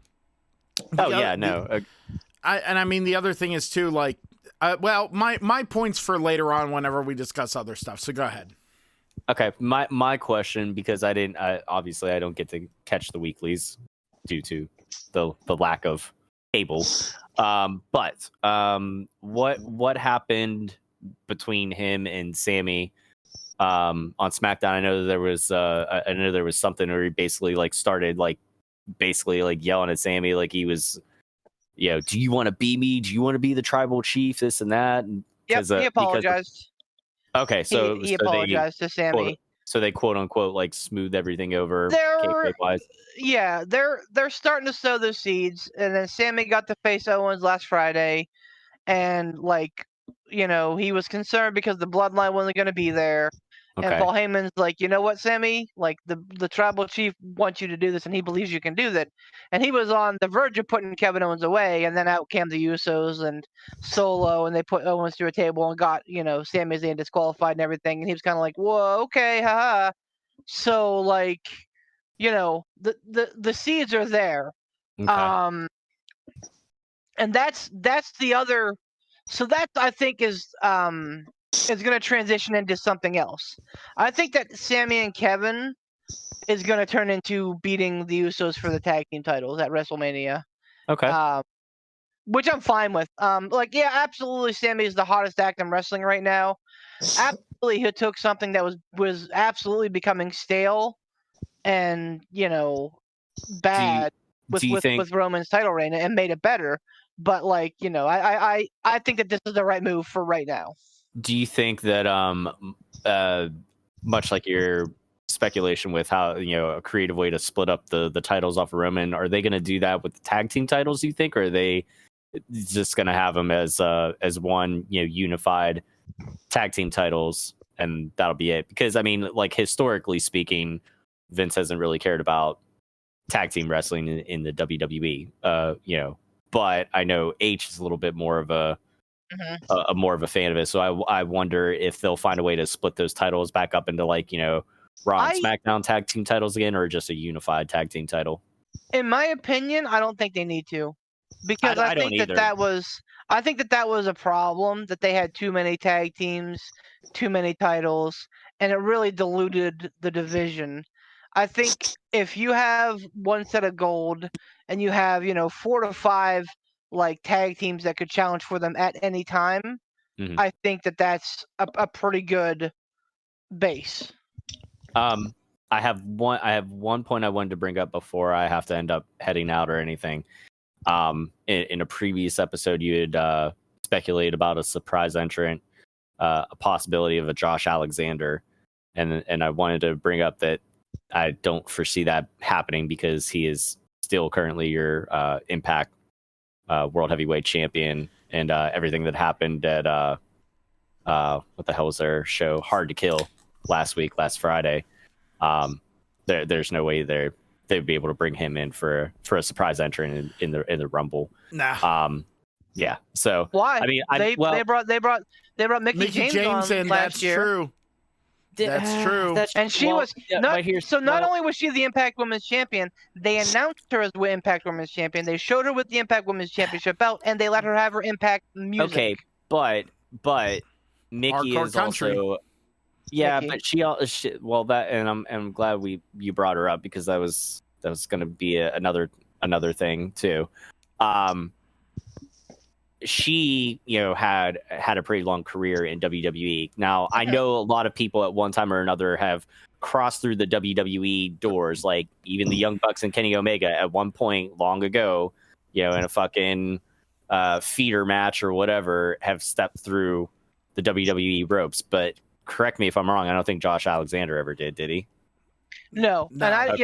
I mean, the other thing is too, like, my points for later on whenever we discuss other stuff. So go ahead. Okay, my question, because obviously I don't get to catch the weeklies due to the lack of cable. But what happened between him and Sammy on SmackDown? I know there was something where he basically like started like yelling at Sammy, like he was, do you want to be me? Do you want to be the tribal chief? This and that. Yep, he apologized. Okay, so he apologized to Sammy. So they quote unquote like smooth everything over. Yeah, they're starting to sow those seeds, and then Sammy got to face Owens last Friday, and he was concerned because the bloodline wasn't going to be there. Okay. And Paul Heyman's like, you know what, Sammy? Like the tribal chief wants you to do this, and he believes you can do that. And he was on the verge of putting Kevin Owens away, and then out came the Usos and Solo, and they put Owens through a table and got Sammy's name disqualified and everything. And he was kind of like, whoa, okay, haha. So the seeds are there. Okay. And that's the other. So that I think is going to transition into something else. I think that Sammy and Kevin is going to turn into beating the Usos for the tag team titles at WrestleMania. Okay. Which I'm fine with. Absolutely, Sammy is the hottest act in wrestling right now. Absolutely, he took something that was absolutely becoming stale and bad with Roman's title reign and made it better. But I think that this is the right move for right now. Do you think that much like your speculation with how a creative way to split up the titles off of Roman, are they going to do that with the tag team titles, do you think, or are they just going to have them as one unified tag team titles and that'll be it? Because I mean, like, historically speaking, Vince hasn't really cared about tag team wrestling in the WWE, but I know H is a little bit more of a more of a fan of it. So I wonder if they'll find a way to split those titles back up into Raw and SmackDown tag team titles again, or just a unified tag team title. In my opinion, I don't think they need to, because I think that was a problem, that they had too many tag teams, too many titles, and it really diluted the division. I think if you have one set of gold and you have 4 to 5 tag teams that could challenge for them at any time, mm-hmm. I think that's a pretty good base. I have one point I wanted to bring up before I have to end up heading out or anything. In a previous episode, you had speculated about a surprise entrant, a possibility of a Josh Alexander, and I wanted to bring up that I don't foresee that happening because he is still currently your Impact World Heavyweight Champion, and everything that happened at what the hell was their show, Hard to Kill, last Friday. There's no way they'd be able to bring him in for a surprise entrant in the Rumble. Nah. Yeah. So why? I mean, they brought Mickey James on last year. True. That's true. And she was not only was she the Impact Women's Champion, they announced her as the Impact Women's Champion. They showed her with the Impact Women's Championship belt, and they let her have her Impact music. Okay, but Mickey Hardcore is country. also yeah, Mickey. but I'm glad you brought her up, because that was going to be another thing too. She had a pretty long career in WWE. Now, I know a lot of people at one time or another have crossed through the WWE doors, like even the Young Bucks and Kenny Omega at one point long ago, in a fucking feeder match or whatever, have stepped through the WWE ropes. But correct me if I'm wrong, I don't think Josh Alexander ever did he? No, No. and I Okay.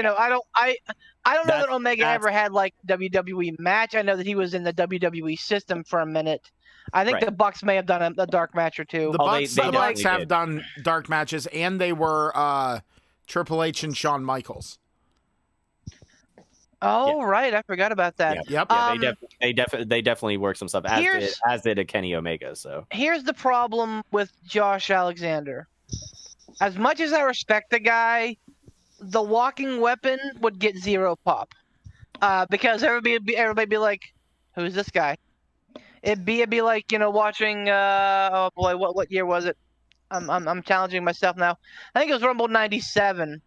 I don't know that Omega That's- ever had like WWE match. I know that he was in the WWE system for a minute. I think Right. the Bucks may have done a dark match or two. The Oh, they Bucks, the definitely Bucks have did. done dark matches, and they were Triple H and Shawn Michaels. Oh right, I forgot about that. Yeah. Yep. Yeah, they definitely worked some stuff Here's- as did a Kenny Omega. So Here's the problem with Josh Alexander. As much as I respect the guy, the walking weapon would get zero pop. Because everybody be like, "Who's this guy?" It'd be like watching. Oh boy, what year was it? I'm challenging myself now. I think it was Rumble '97,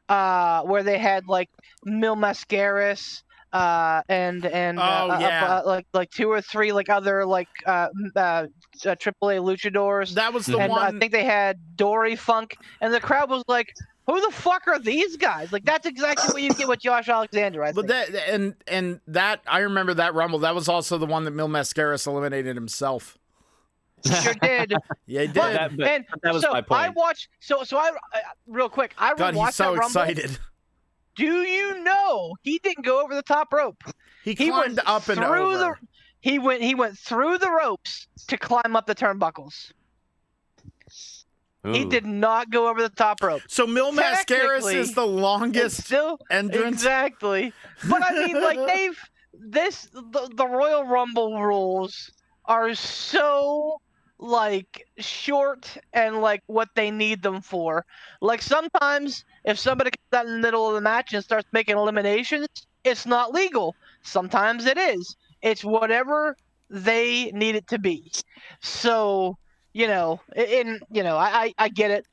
where they had like Mil Mascaras, and Oh, yeah. like two or three like other like AAA luchadors. That was the And one. I think they had Dory Funk, and the crowd was like, "Who the fuck are these guys?" Like that's exactly what you get with Josh Alexander. I But think. that and that I remember that Rumble. That was also the one that Mil Mascaras eliminated himself. Sure did. Yeah, he did. But, That- that was so my point. I watched. So I real quick. I God, rewatched he's so that Rumble. excited. Do you know he didn't go over the top rope? He climbed up and over. He went through the ropes to climb up the turnbuckles. He Ooh. did not go over the top rope. So Mil Mascaras Technically, is the longest Still entrance. exactly. But I mean, like the Royal Rumble rules are so like short and like what they need them for. Like sometimes if somebody comes out in the middle of the match and starts making eliminations, it's not legal. Sometimes it is. It's whatever they need it to be. So I get it.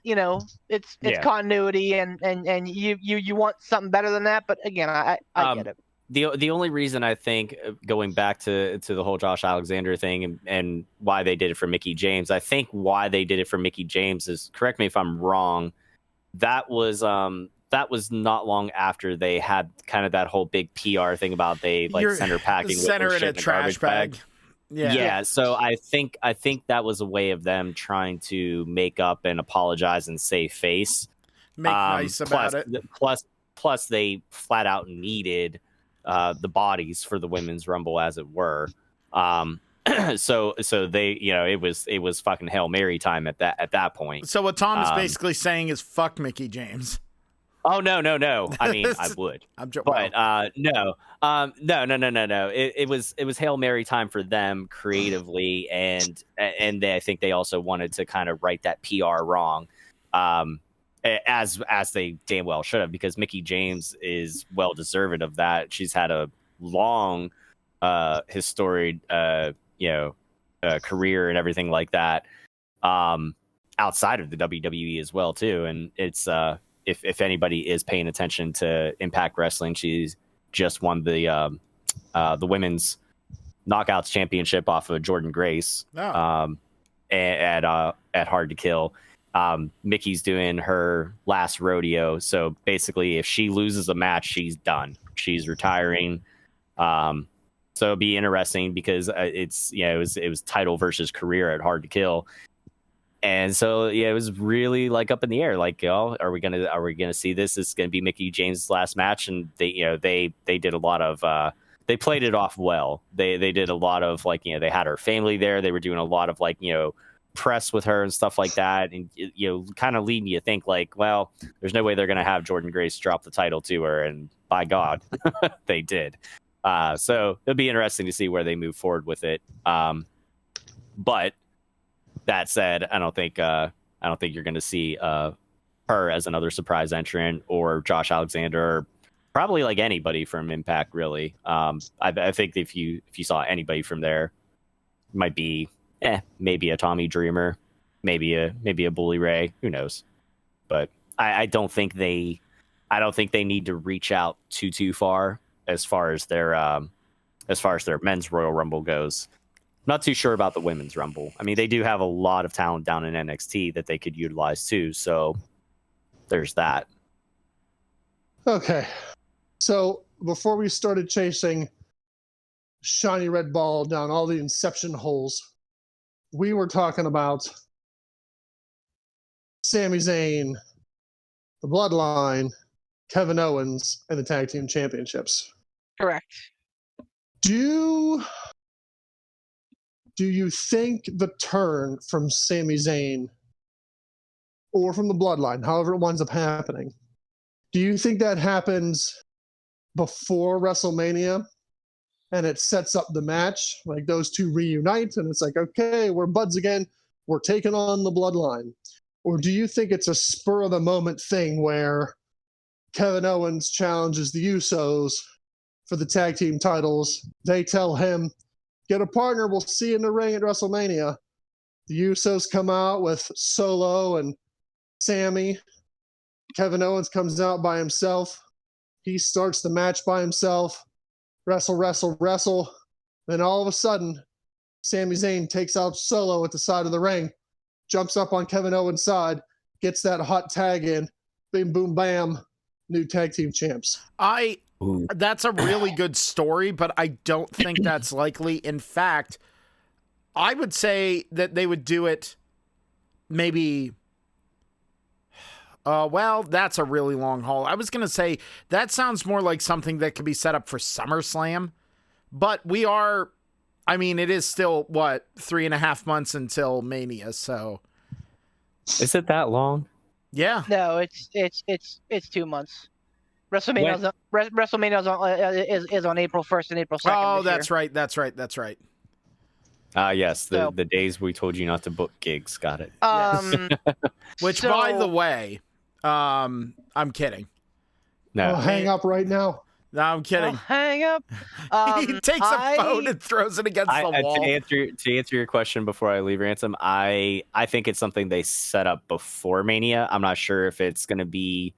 It's Yeah. continuity and you want something better than that. But again, I get it. The only reason I think going back to the whole Josh Alexander thing and why they did it for Mickey James, I think why they did it for Mickey James is, correct me if I'm wrong, that was not long after they had kind of that whole big PR thing about they like You're- center packing center with in shit a the trash garbage bag. Yeah. So I think that was a way of them trying to make up and apologize and save face. Make nice about it. Plus, they flat out needed the bodies for the women's rumble, as it were. So they, it was fucking Hail Mary time at that point. So what Tom is basically saying is fuck Mickey James. Oh no! I mean, I would, I'm joking. but no. It was Hail Mary time for them creatively, and I think they also wanted to kind of right that PR wrong, as they damn well should have, because Mickey James is well deserved of that. She's had a long, historied, career and everything like that, outside of the WWE as well too, and it's if anybody is paying attention to Impact Wrestling, she's just won the women's Knockouts championship off of Jordan Grace. Oh. At Hard to Kill. Mickey's doing her last rodeo, so basically, if she loses a match, she's done. She's retiring. So it'll be interesting because it was title versus career at Hard to Kill. And so it was really like up in the air. Like, are we gonna see this? It's gonna be Mickey James' last match, and they did a lot of they played it off well. They did a lot of they had her family there. They were doing a lot of press with her and stuff like that, and kind of leading you to think well, there's no way they're gonna have Jordan Grace drop the title to her, and by God, they did. So it'll be interesting to see where they move forward with it. But that said, I don't think you're going to see her as another surprise entrant, or Josh Alexander, or probably anybody from Impact really. I think if you saw anybody from there, it might be maybe a Tommy Dreamer, maybe a Bully Ray, who knows? But I don't think they need to reach out too far as far as their men's Royal Rumble goes. Not too sure about the women's Rumble. I mean, they do have a lot of talent down in NXT that they could utilize too. So there's that. Okay. So before we started chasing shiny red ball down all the inception holes, we were talking about Sami Zayn, the Bloodline, Kevin Owens in the tag team championships. Correct. Do you think the turn from Sami Zayn or from the Bloodline, however it winds up happening, do you think that happens before WrestleMania and it sets up the match? Like those two reunite and it's like, okay, we're buds again. We're taking on the Bloodline. Or do you think it's a spur of the moment thing where Kevin Owens challenges the Usos for the tag team titles? They tell him, get a partner, we'll see you in the ring at WrestleMania. The Usos come out with Solo and Sammy. Kevin Owens comes out by himself. He starts the match by himself. Wrestle. Then all of a sudden, Sami Zayn takes out Solo at the side of the ring, jumps up on Kevin Owens' side, gets that hot tag in. Bing, boom, bam. New tag team champs. That's a really good story, but I don't think that's likely. In fact, I would say that they would do it maybe. Well, that's a really long haul. I was going to say that sounds more like something that could be set up for SummerSlam, but it is still, 3.5 months until Mania, so. Is it that long? Yeah. No, it's 2 months. WrestleMania is on April 1st and April 2nd. Oh, that's right. That's right. Yes, the days we told you not to book gigs. Got it. Which, by the way, I'm kidding. No, hang up right now. No, I'm kidding. Hang up. He takes a phone and throws it against the wall. To answer your question before I leave, Ransom, I think it's something they set up before Mania. I'm not sure if it's going to be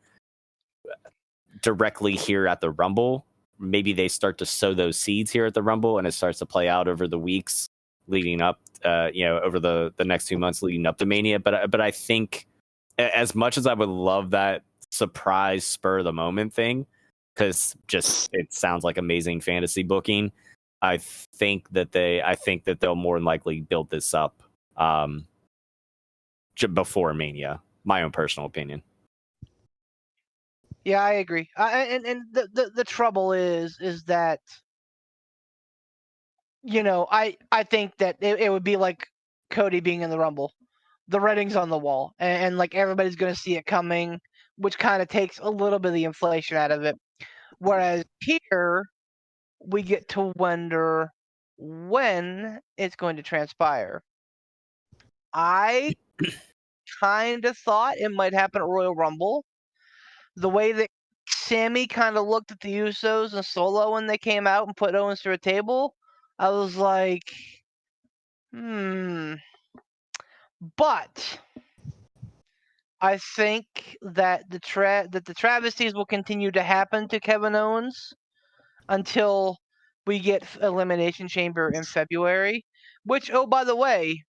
directly here at the Rumble. Maybe they start to sow those seeds here at the Rumble, and it starts to play out over the weeks leading up, over the next 2 months leading up to Mania. But I think, as much as I would love that surprise spur of the moment thing, because just it sounds like amazing fantasy booking, I think that they'll more than likely build this up before Mania. My own personal opinion. Yeah, I agree. And the trouble is that, I think that it would be like Cody being in the Rumble. The writing's on the wall, and like everybody's going to see it coming, which kind of takes a little bit of the inflation out of it. Whereas here, we get to wonder when it's going to transpire. I kind of thought it might happen at Royal Rumble. The way that Sammy kind of looked at the Usos and Solo when they came out and put Owens through a table, I was like, But I think that the travesties will continue to happen to Kevin Owens until we get Elimination Chamber in February, which, oh, by the way,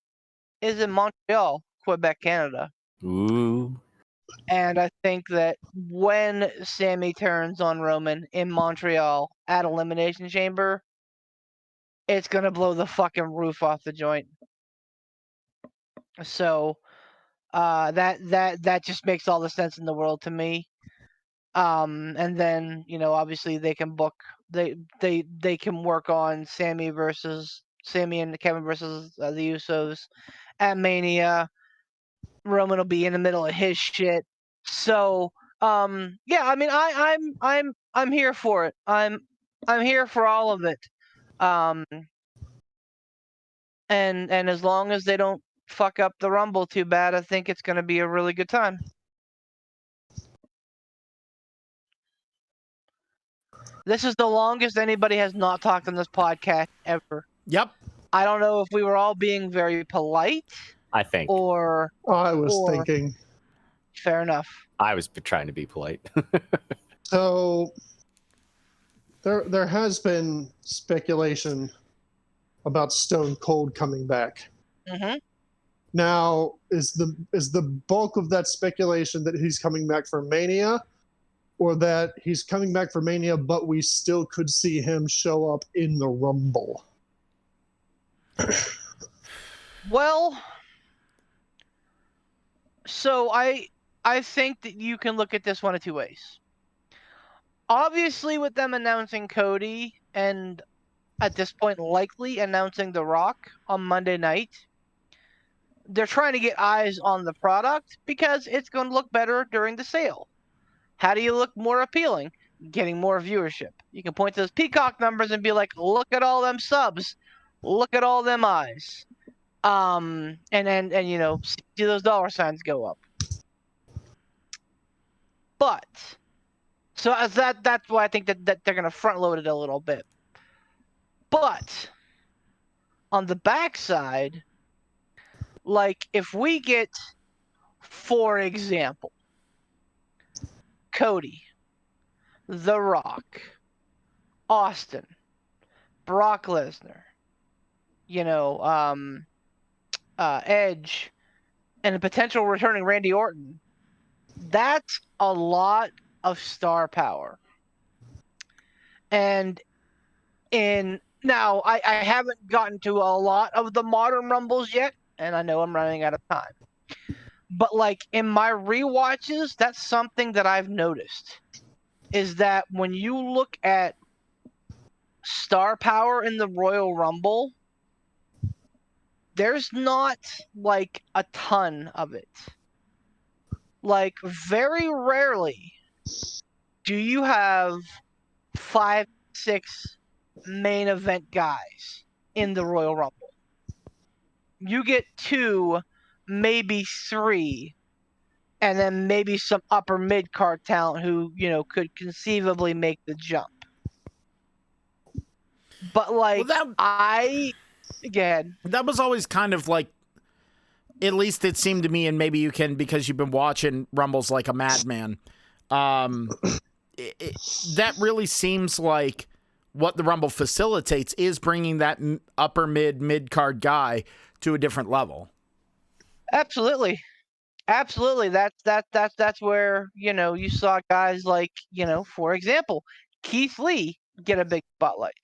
is in Montreal, Quebec, Canada. Ooh. And I think that when Sammy turns on Roman in Montreal at Elimination Chamber, it's going to blow the fucking roof off the joint. So that just makes all the sense in the world to me. And then, obviously they can book, they can work on Sammy and Kevin versus the Usos at Mania. Roman will be in the middle of his shit. So, yeah, I mean, I'm here for it. I'm here for all of it. And as long as they don't fuck up the Rumble too bad, I think it's going to be a really good time. This is the longest anybody has not talked on this podcast ever. Yep. I don't know if we were all being very polite. I think. Or I was thinking. Fair enough. I was trying to be polite. So there has been speculation about Stone Cold coming back. Mm-hmm. Now, is the bulk of that speculation that he's coming back for Mania, or that he's coming back for Mania, but we still could see him show up in the Rumble? Well, so I think that you can look at this one of two ways. obviously with them announcing Cody and at this point likely announcing The Rock on Monday night, they're trying to get eyes on the product because it's going to look better during the sale. How do you look more appealing? Getting more viewership. You can point to those Peacock numbers and be like, look at all them subs, look at all them eyes. And you know, see those dollar signs go up. But so as that's why I think that they're gonna front load it a little bit. But on the backside, like if we get, for example, Cody, The Rock, Austin, Brock Lesnar, you know, Edge, and a potential returning Randy Orton, that's a lot of star power. And now I haven't gotten to a lot of the modern rumbles yet, and I know I'm running out of time. But like in my rewatches, that's something that I've noticed is that when you look at star power in the Royal Rumble, there's not like a ton of it. Like very rarely do you have 5, 6 main event guys in the Royal Rumble. You get 2, maybe 3, and then maybe some upper mid card talent who, you know, could conceivably make the jump. But like again, that was always kind of like, at least it seemed to me, and maybe you can because you've been watching Rumbles like a madman. That really seems like what the Rumble facilitates is bringing that upper mid card guy to a different level. Absolutely. That's where, you know, you saw guys like, you know, for example, Keith Lee get a big spotlight.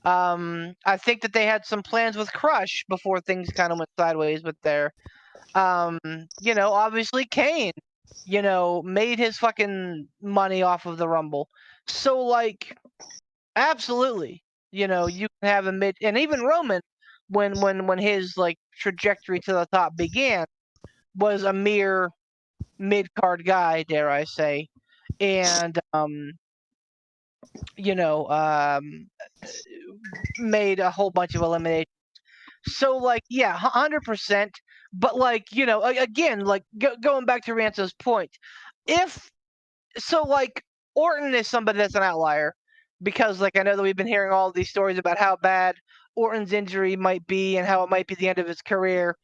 I think that they had some plans with Crush before things kind of went sideways with their, you know, obviously Kane, you know, made his fucking money off of the Rumble. So like, absolutely, you know, you can have a mid, and even Roman, when his like trajectory to the top began, was a mere mid card guy, dare I say, and you know, made a whole bunch of eliminations. So like, yeah, 100%. But like, you know, again, like going back to Ransom's point, if so, like Orton is somebody that's an outlier because like I know that we've been hearing all these stories about how bad Orton's injury might be and how it might be the end of his career.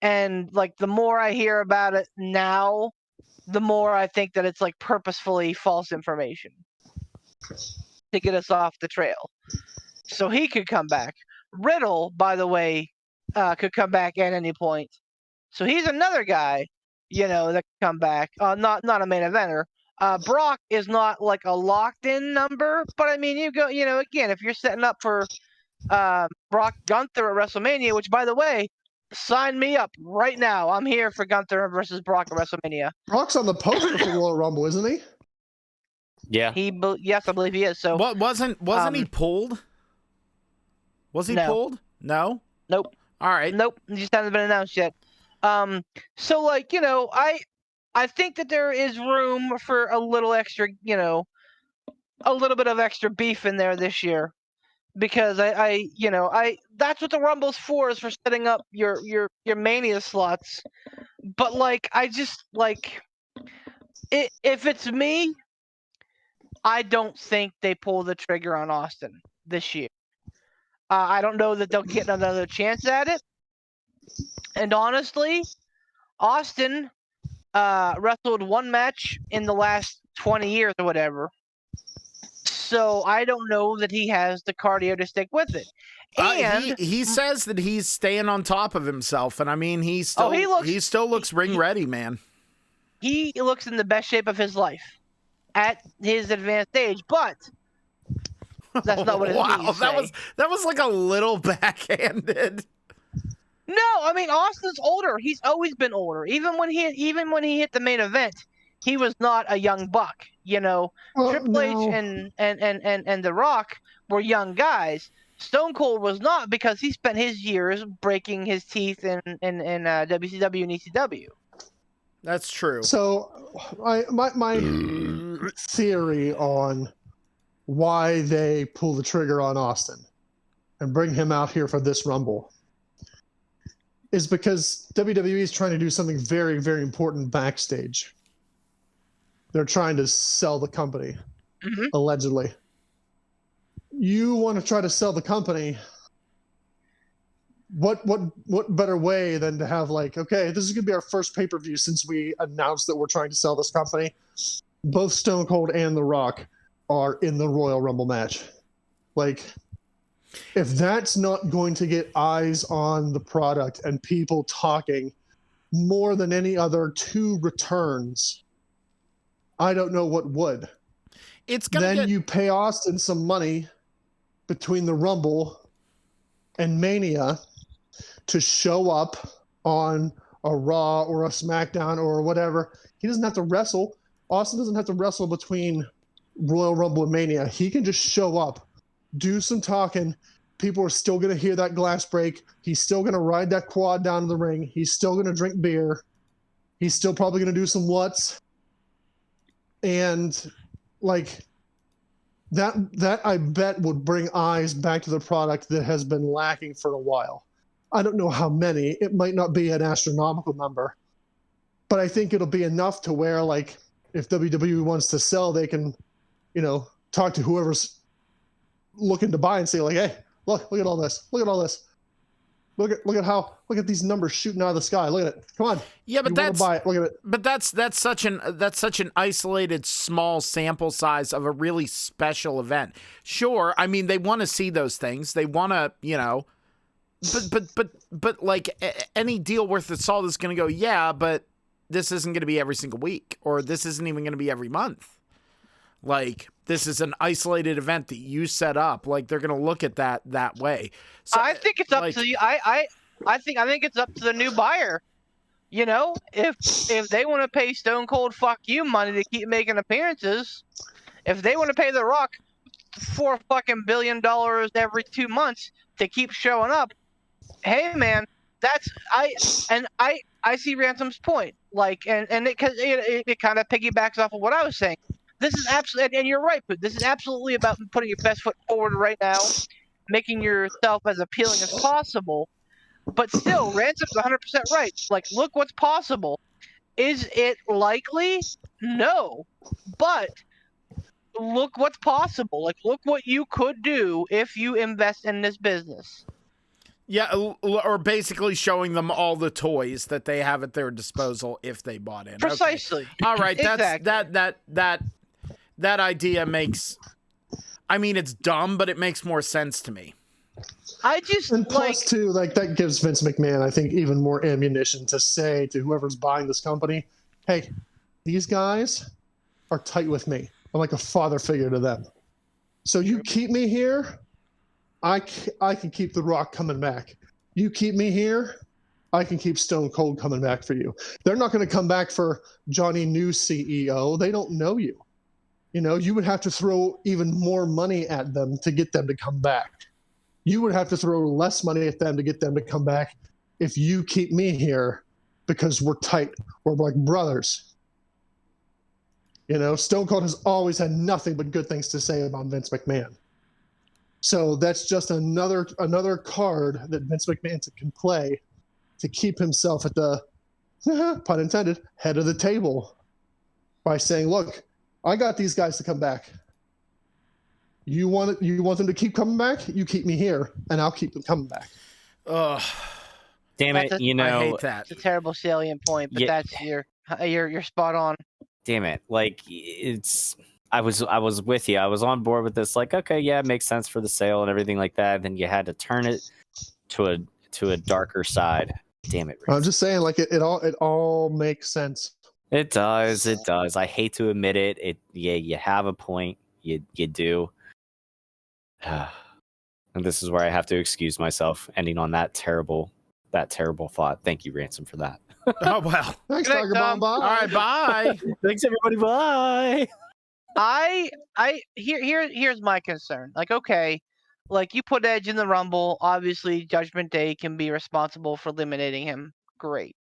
And like the more I hear about it now, the more I think that it's like purposefully false information to get us off the trail. So he could come back. Riddle, by the way, could come back at any point. So he's another guy, you know, that can come back. Not a main eventer. Brock is not like a locked in number, but I mean, you go, you know, again, if you're setting up for Brock Gunther at WrestleMania, which by the way, sign me up right now. I'm here for Gunther versus Brock at WrestleMania. Brock's on the poster for the Royal Rumble, isn't he? Yeah. Yes, I believe he is. So What wasn't he pulled? Was he pulled? No. Nope. All right. Nope. He just hasn't been announced yet. So like, you know, I think that there is room for a little extra, you know, a little bit of extra beef in there this year. Because I that's what the Rumble's for, is for setting up your Mania slots. But like I just like if it's me, I don't think they pull the trigger on Austin this year. I don't know that they'll get another chance at it. And honestly, Austin wrestled one match in the last 20 years or whatever. So I don't know that he has the cardio to stick with it. And he says that he's staying on top of himself, and I mean he still looks ring ready, man. He looks in the best shape of his life at his advanced age, but that's not what it means. Wow, that was like a little backhanded. No, I mean Austin's older. He's always been older. Even when he hit the main event, he was not a young buck. Triple H no. and The Rock were young guys. Stone Cold was not, because he spent his years breaking his teeth in WCW and ECW. That's true. So, my theory on why they pull the trigger on Austin and bring him out here for this Rumble is because WWE is trying to do something very, very important backstage. They're trying to sell the company, allegedly. You want to try to sell the company. What better way than to have okay, this is going to be our first pay-per-view since we announced that we're trying to sell this company. Both Stone Cold and The Rock are in the Royal Rumble match. If that's not going to get eyes on the product and people talking more than any other two returns, I don't know what would. Then you pay Austin some money between the Rumble and Mania to show up on a Raw or a SmackDown or whatever. He doesn't have to wrestle. Austin doesn't have to wrestle between Royal Rumble and Mania. He can just show up, do some talking. People are still going to hear that glass break. He's still going to ride that quad down to the ring. He's still going to drink beer. He's still probably going to do some what's. And that I bet would bring eyes back to the product that has been lacking for a while. I don't know how many. It might not be an astronomical number, but I think it'll be enough to where if WWE wants to sell, they can, talk to whoever's looking to buy and say hey, look at all this. Look at all this. Look at these numbers shooting out of the sky. Look at it. Come on. Yeah, but that's buy it. Look at it. But that's such an isolated small sample size of a really special event. Sure, I mean they want to see those things. They want to, but any deal worth its salt is going to go, yeah, but this isn't going to be every single week, or this isn't even going to be every month. This is an isolated event that you set up. They're going to look at that way. So, I think it's up to the I think it's up to the new buyer. If they want to pay Stone Cold fuck you money to keep making appearances, if they want to pay The Rock $4 fucking billion every 2 months to keep showing up, hey man, I see Ransom's point. It kind of piggybacks off of what I was saying. This is absolutely, and you're right, but this is absolutely about putting your best foot forward right now, making yourself as appealing as possible. But still, Ransom's 100% right. Look what's possible. Is it likely? No. But look what's possible. Look what you could do if you invest in this business. Yeah, or basically showing them all the toys that they have at their disposal if they bought in. Precisely. Okay. All right, Exactly. that idea makes. I mean, it's dumb, but it makes more sense to me. And plus too, that gives Vince McMahon, I think, even more ammunition to say to whoever's buying this company, hey, these guys are tight with me. I'm like a father figure to them. So you keep me here, I can keep The Rock coming back. You keep me here, I can keep Stone Cold coming back for you. They're not going to come back for Johnny New CEO. They don't know you. You would have to throw even more money at them to get them to come back. You would have to throw less money at them to get them to come back if you keep me here because we're tight. We're like brothers. Stone Cold has always had nothing but good things to say about Vince McMahon. So that's just another card that Vince McMahon can play to keep himself at the, pun intended, head of the table by saying, look, I got these guys to come back. You want them to keep coming back? You keep me here, and I'll keep them coming back. Ugh. Damn it, I hate that. It's a terrible salient point, but Yeah. that's you're spot on. Damn it. I was with you. I was on board with this. Okay, yeah, it makes sense for the sale and everything like that. Then you had to turn it to a darker side. Damn it. I'm just saying, it all makes sense. It does. It does. I hate to admit it. You have a point. You do. And this is where I have to excuse myself, ending on that terrible that terrible thought. Thank you, Ransom, for that. Oh well. Thanks, Good night, Tiger Tom. Bomb. Bye. All right, bye. Thanks, everybody. Bye. Here's my concern. Like, okay, like you put Edge in the Rumble. Obviously, Judgment Day can be responsible for eliminating him. Great.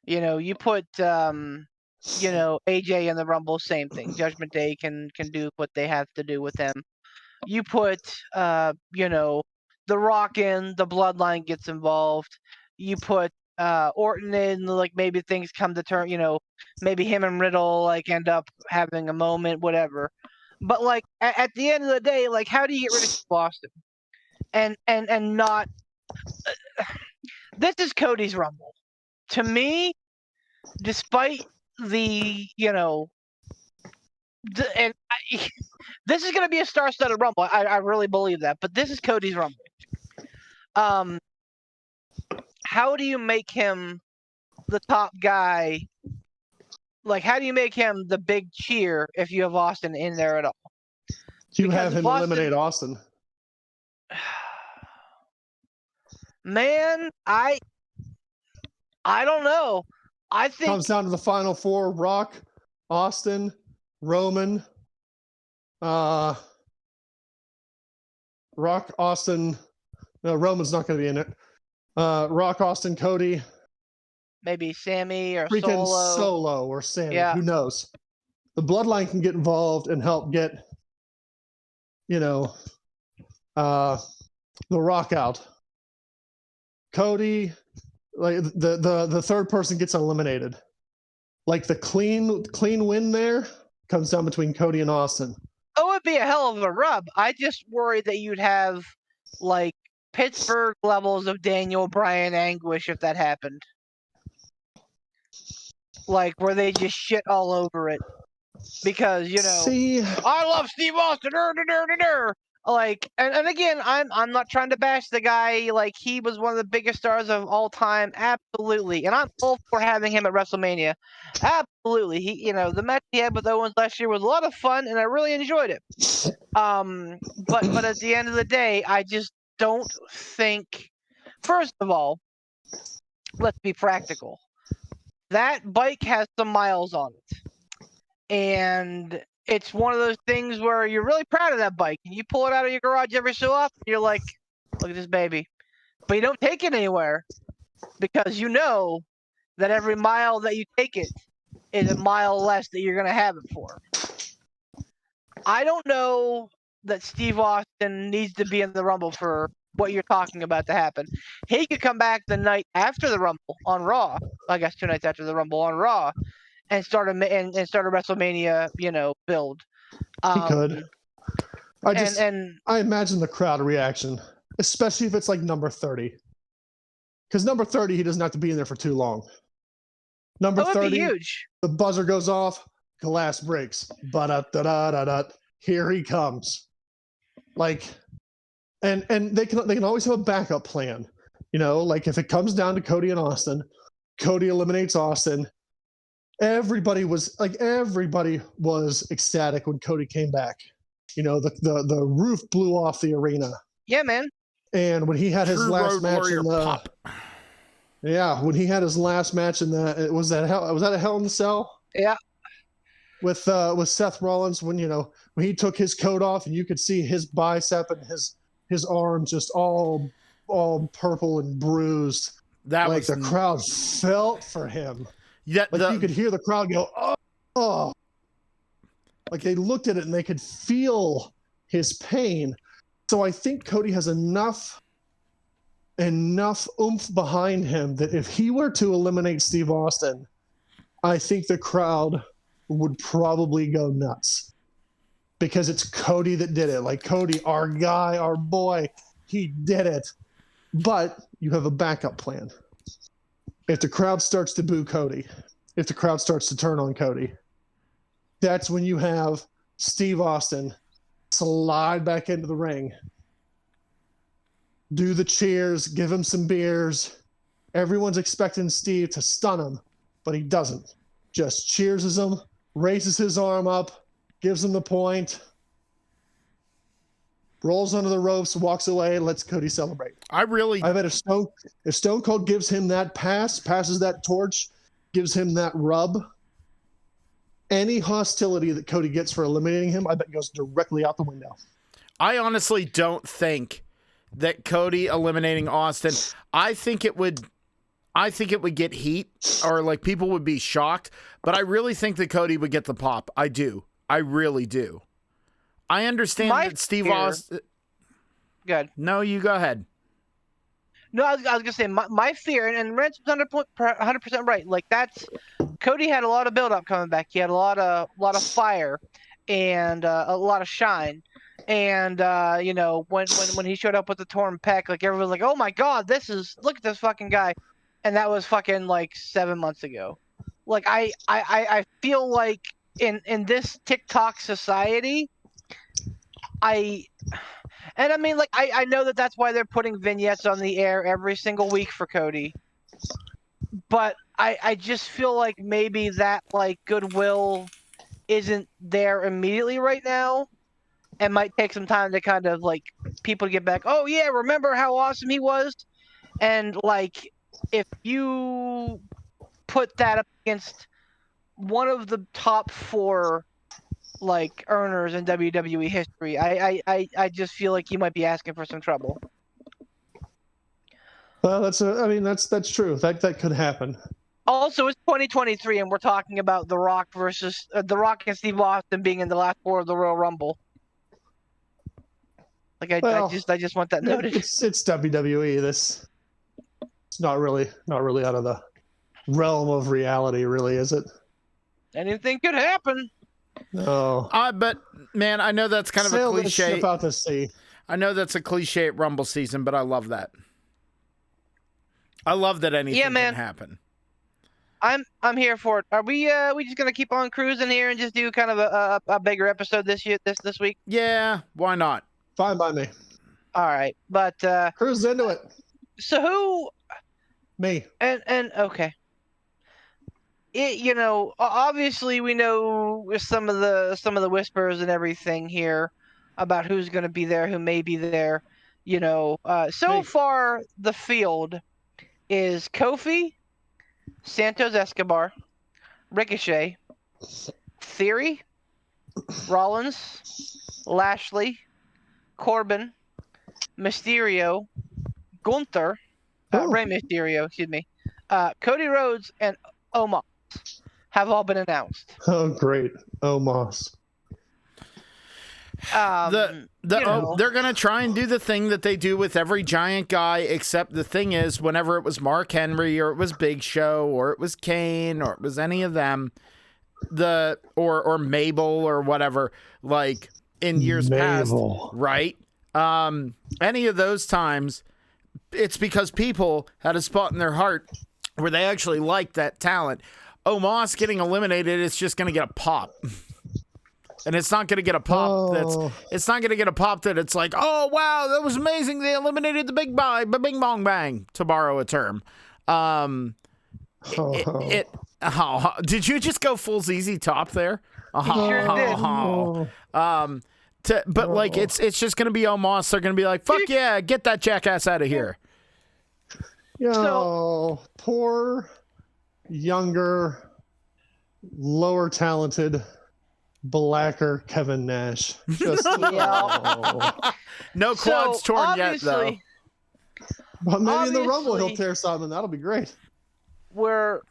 You put AJ in the Rumble. Same thing. Judgment Day can do what they have to do with him. You put The Rock in, the Bloodline gets involved. You put Orton in, like maybe things come to turn. Maybe him and Riddle like end up having a moment, whatever. But like at the end of the day, like how do you get rid of Boston? And not this is Cody's Rumble. To me, despite the this is going to be a star-studded Rumble. I really believe that. But this is Cody's Rumble. How do you make him the top guy? Like, how do you make him the big cheer if you have Austin in there at all? You have him eliminate Austin. Man, I don't know. I think Comes down to the final four: Rock, Austin, Roman. Rock, Austin. No, Roman's not going to be in it. Rock, Austin, Cody. Maybe Sammy or Freaking Solo. or Sammy. Yeah. Who knows? The Bloodline can get involved and help get, The Rock out. Cody, like the third person gets eliminated. Like the clean win there comes down between Cody and Austin. Oh, it'd be a hell of a rub. I just worry that you'd have like Pittsburgh levels of Daniel Bryan anguish if that happened. Like where they just shit all over it. Because, See, I love Steve Austin. Like, and again, I'm not trying to bash the guy. Like, he was one of the biggest stars of all time. Absolutely. And I'm all for having him at WrestleMania. Absolutely. He, the match he had with Owens last year was a lot of fun, and I really enjoyed it. But at the end of the day, I just don't think. First of all, let's be practical. That bike has some miles on it. And it's one of those things where you're really proud of that bike. And you pull it out of your garage every so often. You're like, look at this baby. But you don't take it anywhere because you know that every mile that you take it is a mile less that you're going to have it for. I don't know that Steve Austin needs to be in the Rumble for what you're talking about to happen. He could come back the night after the Rumble on Raw. I guess 2 nights after the Rumble on Raw. And start a WrestleMania, build. He could. I imagine the crowd reaction, especially if it's like number 30. Because number 30, he doesn't have to be in there for too long. Number 30, huge. The buzzer goes off, glass breaks. Ba-da-da-da-da-da. Here he comes. Like, and they can always have a backup plan. Like if it comes down to Cody and Austin, Cody eliminates Austin. Everybody was ecstatic when Cody came back. The roof blew off the arena. Yeah, man. And when he had his last match when he had his last match in was that a Hell in the Cell? Yeah. With Seth Rollins when he took his coat off and you could see his bicep and his arm just all purple and bruised. That was the crowd felt for him. Yeah, you could hear the crowd go, oh. Like they looked at it and they could feel his pain. So I think Cody has enough oomph behind him that if he were to eliminate Steve Austin, I think the crowd would probably go nuts. Because it's Cody that did it. Like Cody, our guy, our boy, he did it. But you have a backup plan. If the crowd starts to boo Cody, if the crowd starts to turn on Cody, that's when you have Steve Austin slide back into the ring, do the cheers, give him some beers. Everyone's expecting Steve to stun him, but he doesn't. Just cheers him, raises his arm up, gives him the point. rolls under the ropes, walks away, lets Cody celebrate. I bet if Stone Cold gives him that passes that torch, gives him that rub, any hostility that Cody gets for eliminating him, I bet goes directly out the window. I honestly don't think that Cody eliminating Austin, I think it would get heat, or like people would be shocked, but I really think that Cody would get the pop. I do. I really do. I understand that Steve Austin. Good. No, you go ahead. No, I was gonna say my fear, and Ransom's 100% right. Like that's Cody had a lot of build up coming back. He had a lot of fire and a lot of shine. And you know, when he showed up with the torn pec, like everyone was like, "Oh my God, look at this fucking guy," and that was fucking like 7 months ago. Like I feel like in this TikTok society, I mean, like I know that's why they're putting vignettes on the air every single week for Cody, but I just feel like maybe that like goodwill isn't there immediately right now. And might take some time to kind of like people to get back. Oh yeah, remember how awesome he was? And like, if you put that up against one of the top 4 like earners in WWE history, I just feel like you might be asking for some trouble. Well, that's true. That could happen. Also, it's 2023, and we're talking about The Rock versus The Rock and Steve Austin being in the last 4 of the Royal Rumble. Like I just want that noted. It's WWE. It's not really out of the realm of reality, really, is it? Anything could happen. No. But man, I know that's kind of a cliche. Ship out to sea. I know that's a cliche at Rumble season, but I love that. I love that anything can happen. I'm here for it. Are we just gonna keep on cruising here and just do kind of a bigger episode this week? Yeah, why not? Fine by me. All right, but cruise into it. So who? Me. And okay. You know, obviously we know some of the whispers and everything here about who's going to be there, who may be there. You know, so far the field is Kofi, Santos Escobar, Ricochet, Theory, Rollins, Lashley, Corbin, Mysterio, Gunther, Rey Mysterio, excuse me, Cody Rhodes, and Omos have all been announced. Oh, great. Omos. They're going to try and do the thing that they do with every giant guy, except the thing is, whenever it was Mark Henry or it was Big Show or it was Kane or it was any of them, or Mabel or whatever, like in years past, right? Any of those times, it's because people had a spot in their heart where they actually liked that talent. Omos getting eliminated, it's just going to get a pop. And it's not going to get a pop it's not going to get a pop that it's like, oh, wow, that was amazing. They eliminated the Big Bong Bang, to borrow a term. Did you just go full ZZ Top there? Sure did. But like it's just going to be Omos. They're going to be like, fuck yeah, get that jackass out of here. Yo, poor, younger, lower talented, blacker Kevin Nash. Just no quads torn yet, though. But maybe in the Rumble he'll tear something. That'll be great. We're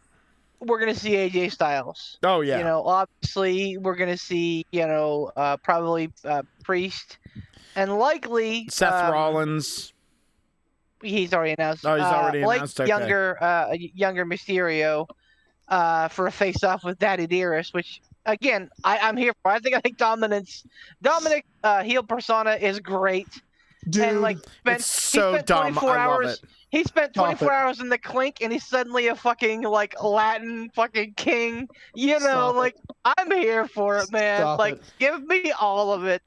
gonna see AJ Styles. Oh yeah. You know, obviously we're gonna see probably Priest and likely Seth Rollins. He's already announced. Oh, he's already announced. Like younger Mysterio for a face-off with Daddy Dearest, which. Again, I'm here for. I think Dominic heel persona is great. Dude, and like it's so dumb. I love it. He spent 24 hours in the clink, and he's suddenly a fucking like Latin fucking king. You know, like I'm here for it, man. Give me all of it.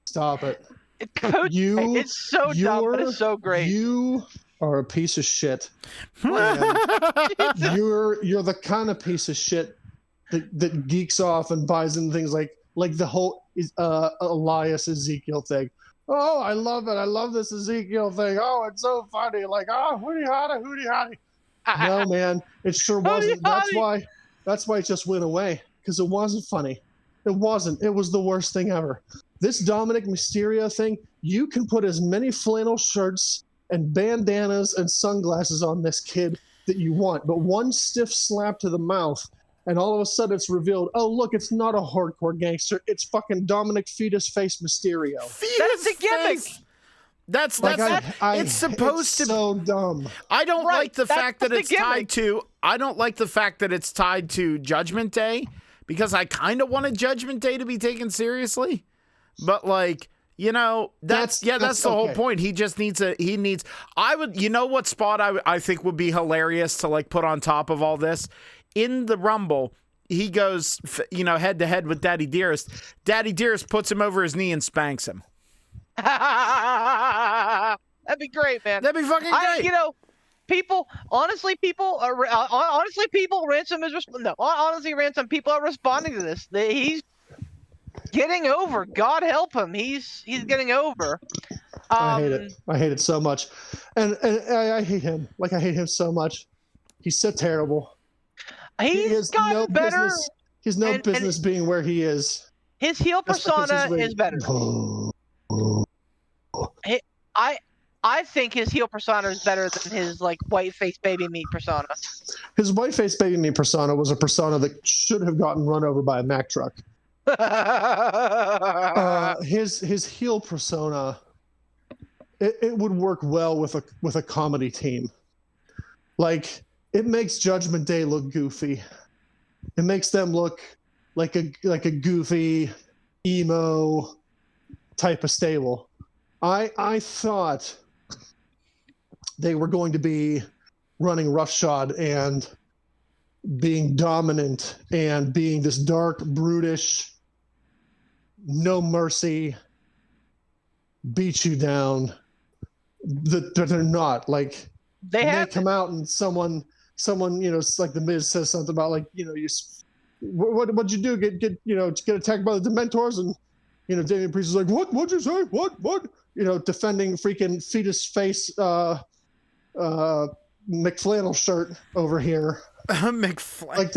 Stop it. It's so dumb, but it's so great. You are a piece of shit. You're the kind of piece of shit that geeks off and buys into things like the whole Elias Ezekiel thing. Oh, I love it. I love this Ezekiel thing. Oh, it's so funny. Like, oh, hootie hotty. No, man, it sure wasn't. That's why it just went away, because it wasn't funny. It wasn't. It was the worst thing ever. This Dominic Mysterio thing, you can put as many flannel shirts and bandanas and sunglasses on this kid that you want, but one stiff slap to the mouth, and all of a sudden it's revealed, oh, look, it's not a hardcore gangster. It's fucking Dominic Fetus Face Mysterio. That's a gimmick. That's it's supposed to be so dumb. I don't like the fact that it's gimmick. tied to Judgment Day, because I kind of wanted Judgment Day to be taken seriously. But like, you know, that's the whole point. He just needs you know what spot I think would be hilarious to like put on top of all this? In the Rumble, he goes, you know, head to head with Daddy Dearest. Daddy Dearest puts him over his knee and spanks him. That'd be great, man. That'd be fucking great. You know, honestly, Ransom, people are responding to this. He's getting over. God help him. He's getting over. I hate it. I hate it so much. And I hate him. Like, I hate him so much. He's so terrible. He's gotten better. He has no business being where he is. His heel persona is better. I think his heel persona is better than his like white face baby meat persona. His white face baby meat persona was a persona that should have gotten run over by a Mack truck. His heel persona, it would work well with a comedy team. Like, it makes Judgment Day look goofy. It makes them look like a goofy emo type of stable. I thought they were going to be running roughshod and being dominant and being this dark, brutish, no mercy, beat you down. That they're not. Like, they come out and someone, you know, it's like the Miz says something about, like, you know, what'd you do? Get attacked by the Dementors? And, you know, Damian Priest is like, what'd you say? What? You know, defending freaking Fetus Face McFlannel shirt over here. McFlannel. Like,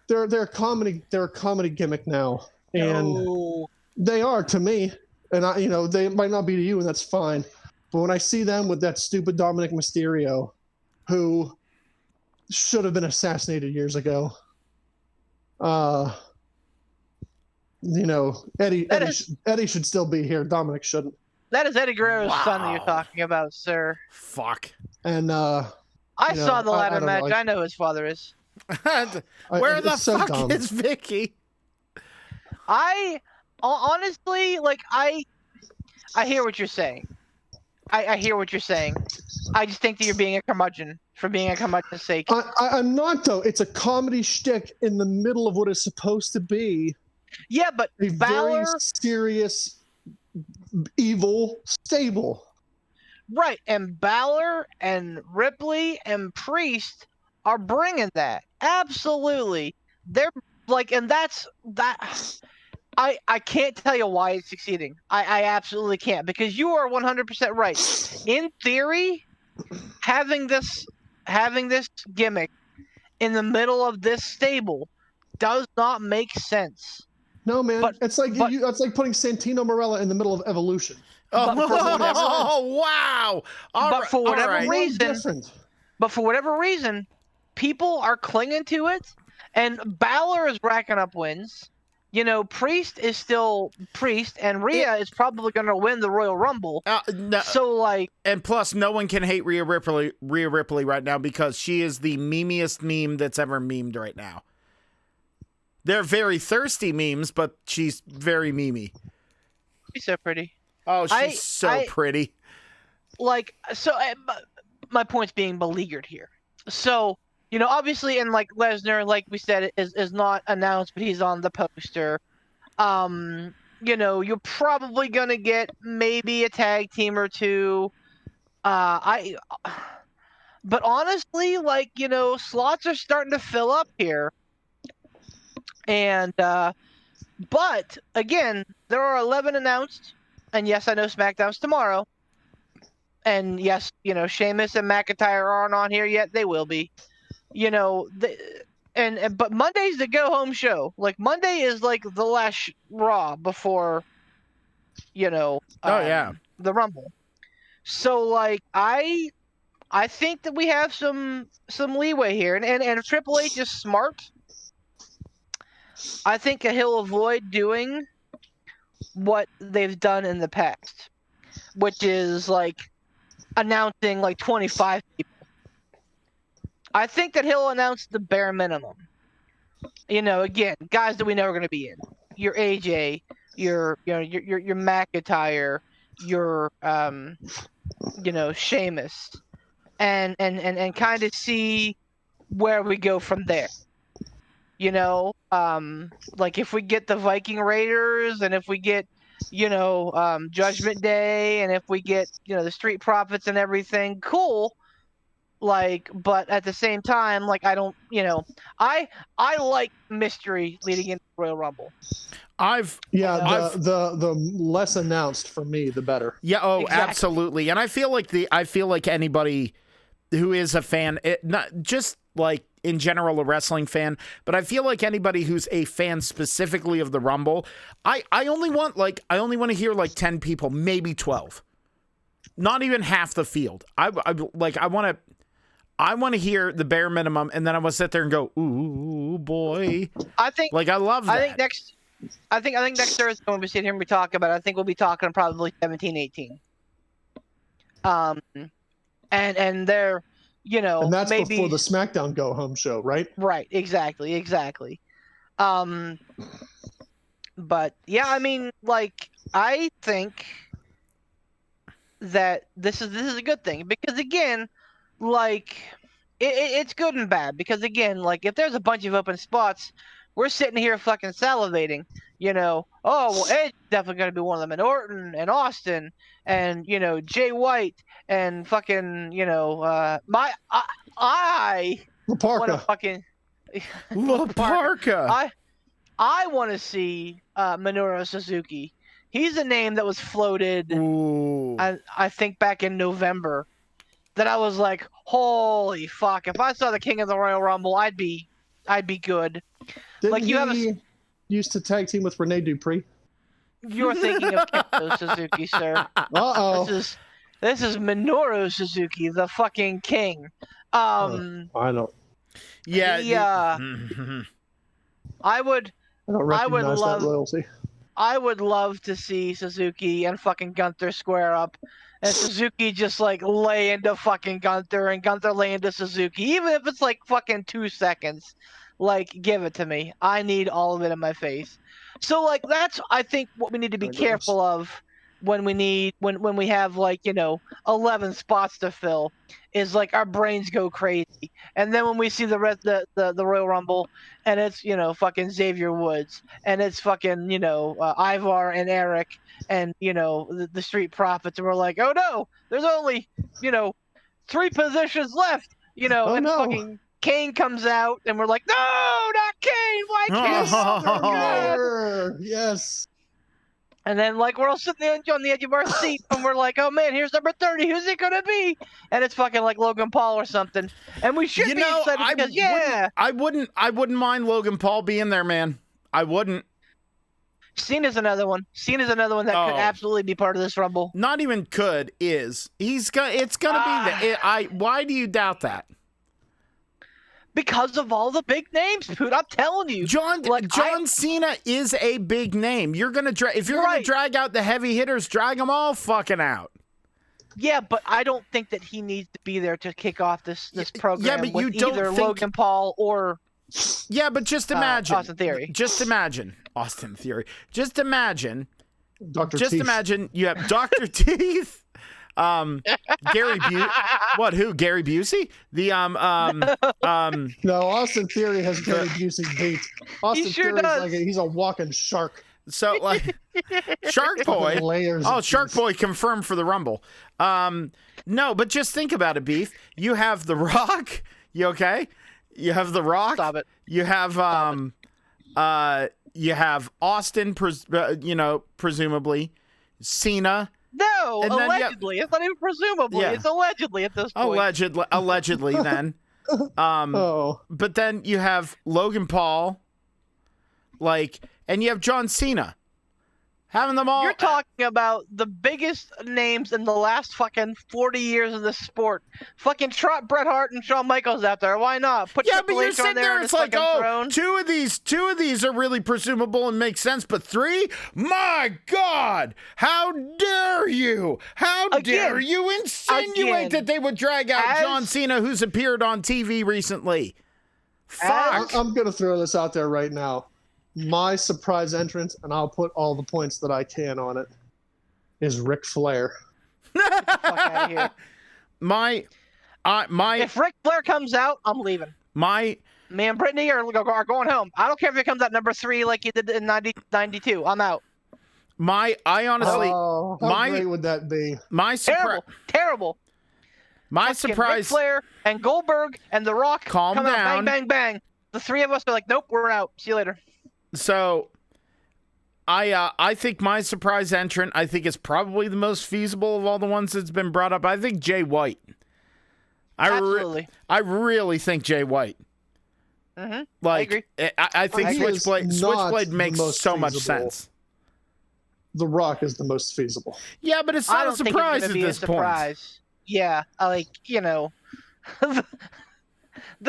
they're a comedy gimmick now. And they are to me. And they might not be to you, and that's fine. But when I see them with that stupid Dominic Mysterio, who should have been assassinated years ago, Eddie should still be here. Dominic shouldn't. That is Eddie Guerrero's son that you're talking about, sir. Fuck. And I saw the ladder match. I know who his father is. Where the fuck is Vicky? I honestly, like, I hear what you're saying. I hear what you're saying. I just think that you're being a curmudgeon for being a curmudgeon's sake. I'm not, though. It's a comedy shtick in the middle of what is supposed to be. Yeah, but a very serious, evil stable. Right, and Balor and Ripley and Priest are bringing that. Absolutely. They're like, and that's that. I can't tell you why it's succeeding. I absolutely can't, because you are 100% right. In theory, having this gimmick in the middle of this stable does not make sense. No, man. It's like putting Santino Marella in the middle of Evolution. Oh, wow! But for whatever reason, people are clinging to it, and Balor is racking up wins. You know, Priest is still Priest, and Rhea is probably going to win the Royal Rumble. No, so, like, and plus, no one can hate Rhea Ripley right now, because she is the memeiest meme that's ever memed right now. They're very thirsty memes, but she's very memey. She's so pretty. Oh, she's so pretty. Like, so my point's being beleaguered here. So, you know, obviously, and like Lesnar, like we said, is not announced, but he's on the poster. You know, you're probably gonna get maybe a tag team or two. But honestly, like, you know, slots are starting to fill up here. And but again, there are 11 announced. and yes, I know SmackDown's tomorrow. And yes, Sheamus and McIntyre aren't on here yet. They will be. But Monday's the go home show. Like Monday is like the last Raw before, Oh yeah. the Rumble. So like I think that we have some leeway here, and if Triple H is smart, I think he'll avoid doing what they've done in the past, which is like announcing like 25 people. I think that he'll announce the bare minimum. Again, guys that we know are going to be in. Your AJ, your McIntyre, your Sheamus, and kind of see where we go from there. Like if we get the Viking Raiders, and if we get Judgment Day, and if we get the Street Profits and everything, cool. Like, but at the same time, like I don't, I like mystery leading into Royal Rumble. The less announced for me, the better. Yeah. Oh, Exactly. absolutely. And I feel like anybody who is a fan, not just like in general a wrestling fan, but I feel like anybody who's a fan specifically of the Rumble, I only want to hear like 10 people, maybe 12, not even half the field. I want to hear the bare minimum, and then I want to sit there and go, ooh boy. I love that. I think next Thursday when we sit here and we talk about it, I think we'll be talking probably 17, 18. And they're, and that's maybe before the SmackDown go home show, right? Right, exactly. But yeah, I mean, like I think that this is a good thing, because again, like it's good and bad, because again, like if there's a bunch of open spots, we're sitting here fucking salivating, oh well, Edge's definitely gonna be one of them, and Orton and Austin and Jay White and fucking I Laparca. want to fucking Laparca. I want to see Minoru Suzuki. He's a name that was floated. Ooh. I think back in November, that I was like, holy fuck! If I saw the King of the Royal Rumble, I'd be good. Didn't like you he used to tag team with Rene Dupree? You're thinking of Kento Suzuki, sir. Uh-oh. This is Minoru Suzuki, the fucking king. I don't. Yeah. I would recognize love that royalty. I would love to see Suzuki and fucking Gunther square up, and Suzuki just like lay into fucking Gunther, and Gunther lay into Suzuki, even if it's like fucking 2 seconds. Like, give it to me. I need all of it in my face. So like that's, I think, what we need to be careful of when we have like 11 spots to fill, is like our brains go crazy, and then when we see the Royal Rumble, and it's fucking Xavier Woods, and it's fucking Ivar and Eric, and the Street Profits, and we're like, oh no, there's only 3 positions left, and no. fucking Kane comes out, and we're like, no, not Kane, why can't Yes. And then, like, we're all sitting there on the edge of our seat, and we're like, oh, man, here's number 30. Who's it going to be? And it's fucking, like, Logan Paul or something. And we should be excited because, I wouldn't mind Logan Paul being there, man. I wouldn't. Cena's another one. That could absolutely be part of this Rumble. Not even could, is. It's going to be there. Why do you doubt that? Because of all the big names, dude. I'm telling you. John Cena is a big name. If you're gonna drag out the heavy hitters, drag them all fucking out. Yeah, but I don't think that he needs to be there to kick off this program. Yeah, but you don't either think Logan Paul or but just imagine Austin Theory. Just imagine Austin Theory. Just imagine Dr. Teeth. Imagine you have Dr. Teeth. Gary Gary Busey? No, Austin Theory has Gary Busey beat. Austin sure does. He's a walking shark. So like Shark Boy. Shark Boy confirmed for the Rumble. No, but just think about it, Beef. You have The Rock. You okay? You have The Rock. Stop it. You have you have Austin, presumably. Cena. No, And then, yeah. allegedly. It's not even presumably. Yeah. It's allegedly at this point. Allegedly then. Oh, But then you have Logan Paul, and you have John Cena. Having them all. You're talking about the biggest names in the last fucking 40 years of this sport. Fucking trot Bret Hart and Shawn Michaels out there. Why not? Put Yeah, but Triple you're H sitting on there. there. On It's his like, fucking throne. two of these are really presumable and make sense, but 3, my God, how dare you? How dare you insinuate that they would drag out John Cena, who's appeared on TV recently? Fuck. I'm going to throw this out there right now. My surprise entrance, and I'll put all the points that I can on it, is Ric Flair. Fuck out of here. If Ric Flair comes out, I'm leaving. Me and Brittany are going home. I don't care if it comes out number 3 like you did in 92. I'm out. I honestly, how great would that be? Terrible. My Fucking surprise. Ric Flair and Goldberg and The Rock. Calm come down. Out, bang, bang, bang. The 3 of us are like, nope, we're out. See you later. So, I think my surprise entrant, I think is probably the most feasible of all the ones that's been brought up. I think Jay White. Absolutely. I really think Jay White. Mm-hmm. I agree. I think Switchblade makes so much sense. The Rock is the most feasible. Yeah, but it's not a surprise at this point. Yeah, the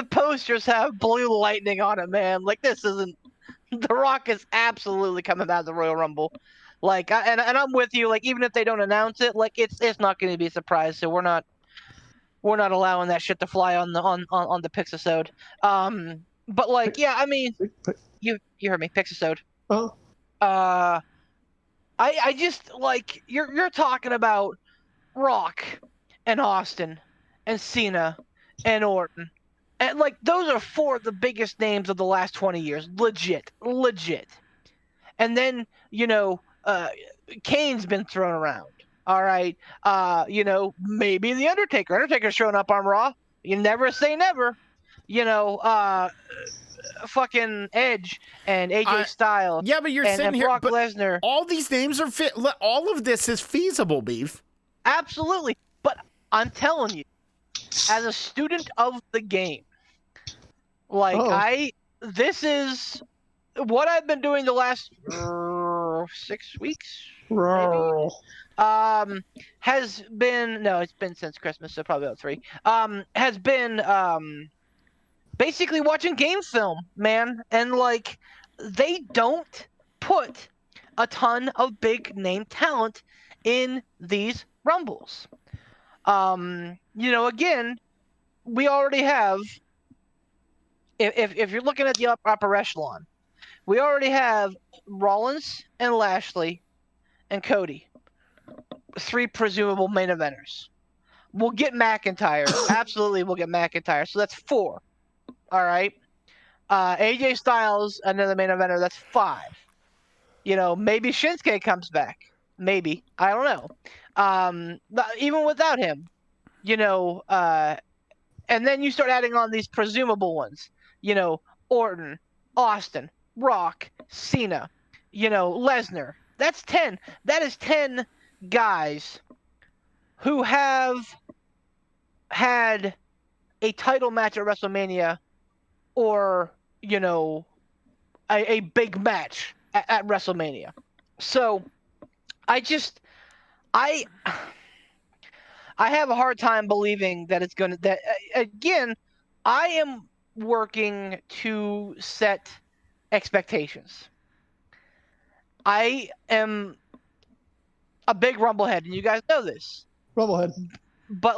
posters have blue lightning on it, man. Like, this isn't. The Rock is absolutely coming out of the Royal Rumble. Like, and I'm with you. Like, even if they don't announce it, like, it's not going to be a surprise. So we're not allowing that shit to fly on the Pixisode. But like, yeah, I mean, you heard me, Pixisode. Oh. I just like you're talking about Rock and Austin and Cena and Orton. And, like, those are 4 of the biggest names of the last 20 years. Legit. And then, Kane's been thrown around. All right. Maybe The Undertaker. Undertaker's showing up on Raw. You never say never. Fucking Edge and AJ Styles. Yeah, but you're sitting here. Brock Lesnar. All these names are fit. All of this is feasible, Beef. Absolutely. But I'm telling you, as a student of the game, this is what I've been doing the last 6 weeks. Maybe, has been it's been since Christmas, so probably about 3. Has been basically watching game film, man, and like they don't put a ton of big name talent in these rumbles. Again, we already have. If you're looking at the upper echelon, we already have Rollins and Lashley and Cody, 3 presumable main eventers. We'll get McIntyre. Absolutely, we'll get McIntyre. So that's 4. All right. AJ Styles, another main eventer. That's 5. Maybe Shinsuke comes back. Maybe. I don't know. Even without him, and then you start adding on these presumable ones. Orton, Austin, Rock, Cena, Lesnar. That's 10. That is 10 guys who have had a title match at WrestleMania or, a big match at WrestleMania. So I have a hard time believing that it's going to, again, I am working to set expectations. I am a big Rumblehead, and you guys know this. Rumblehead. But,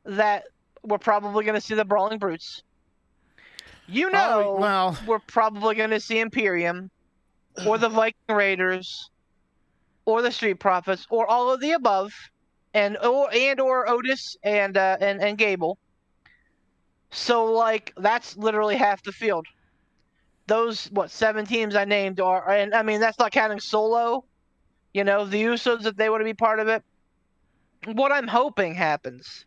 that we're probably going to see the Brawling Brutes. We're probably going to see Imperium, or the Viking Raiders, or the Street Profits, or all of the above, or Otis and Gable. So, that's literally half the field. Those 7 teams I named are, and I mean that's not counting Solo. The Usos, if they want to be part of it. What I'm hoping happens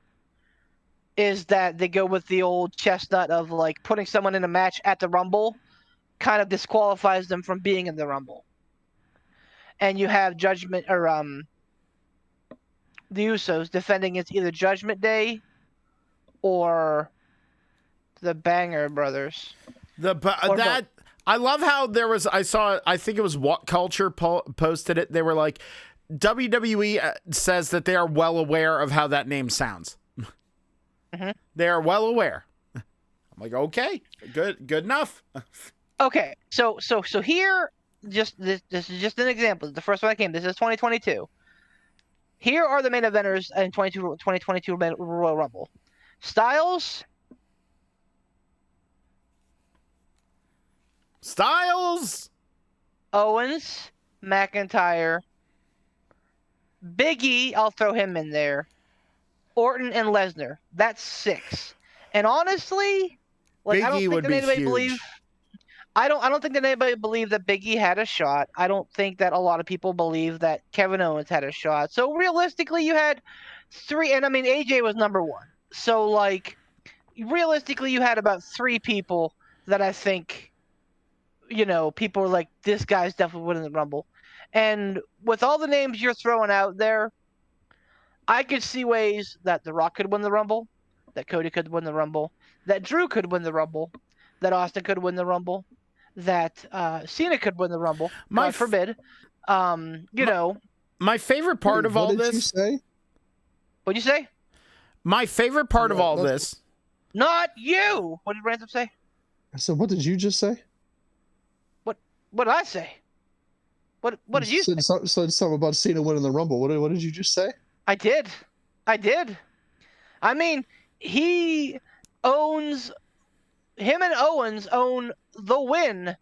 is that they go with the old chestnut of putting someone in a match at the Rumble kind of disqualifies them from being in the Rumble. and you have Judgment or the Usos defending against either Judgment Day or the Banger Brothers. I love how there was. I think it was What Culture posted it. They were like, WWE says that they are well aware of how that name sounds. Mm-hmm. They are well aware. I'm like, okay, good enough. Okay, so here, this is just an example. The first one I came. This is 2022. Here are the main eventers in 2022 Royal Rumble. Styles, Owens, McIntyre, Big E. I'll throw him in there. Orton and Lesnar. That's 6. And honestly, like Big E would be huge. I don't think that anybody believed that Big E had a shot. I don't think that a lot of people believe that Kevin Owens had a shot. So realistically, you had 3, and I mean AJ was number 1. So like realistically, you had about 3 people that I think, you know, people were like, this guy's definitely winning the Rumble. And with all the names you're throwing out there, I could see ways that The Rock could win the Rumble, that Cody could win the Rumble, that Drew could win the Rumble, that Austin could win the Rumble, that Cena could win the Rumble. God forbid. You know. My favorite part of all this. What did you say? What'd you say? My favorite part of all this. Not you. What did Ransom say? I said, what did you just say? What did I say? What did you say? Said something about Cena winning the Rumble. What did you just say? I did. I mean, him and Owens own the win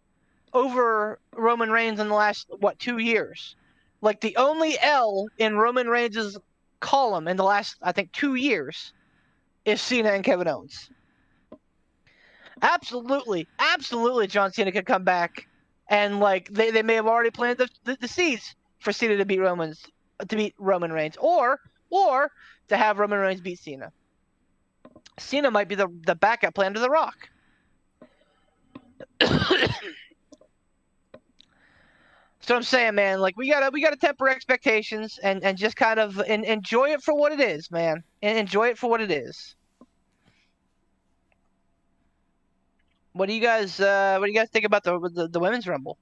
over Roman Reigns in the last, 2 years. Like, the only L in Roman Reigns' column in the last, I think, 2 years is Cena and Kevin Owens. Absolutely, John Cena could come back, and, like, they may have already planted the seeds for Cena to beat Roman Reigns, or to have Roman Reigns beat Cena. Cena might be the backup plan to The Rock. So I'm saying, man, like we gotta temper expectations and just kind of enjoy it for what it is, man. And enjoy it for what it is. What do you guys think about the women's Rumble?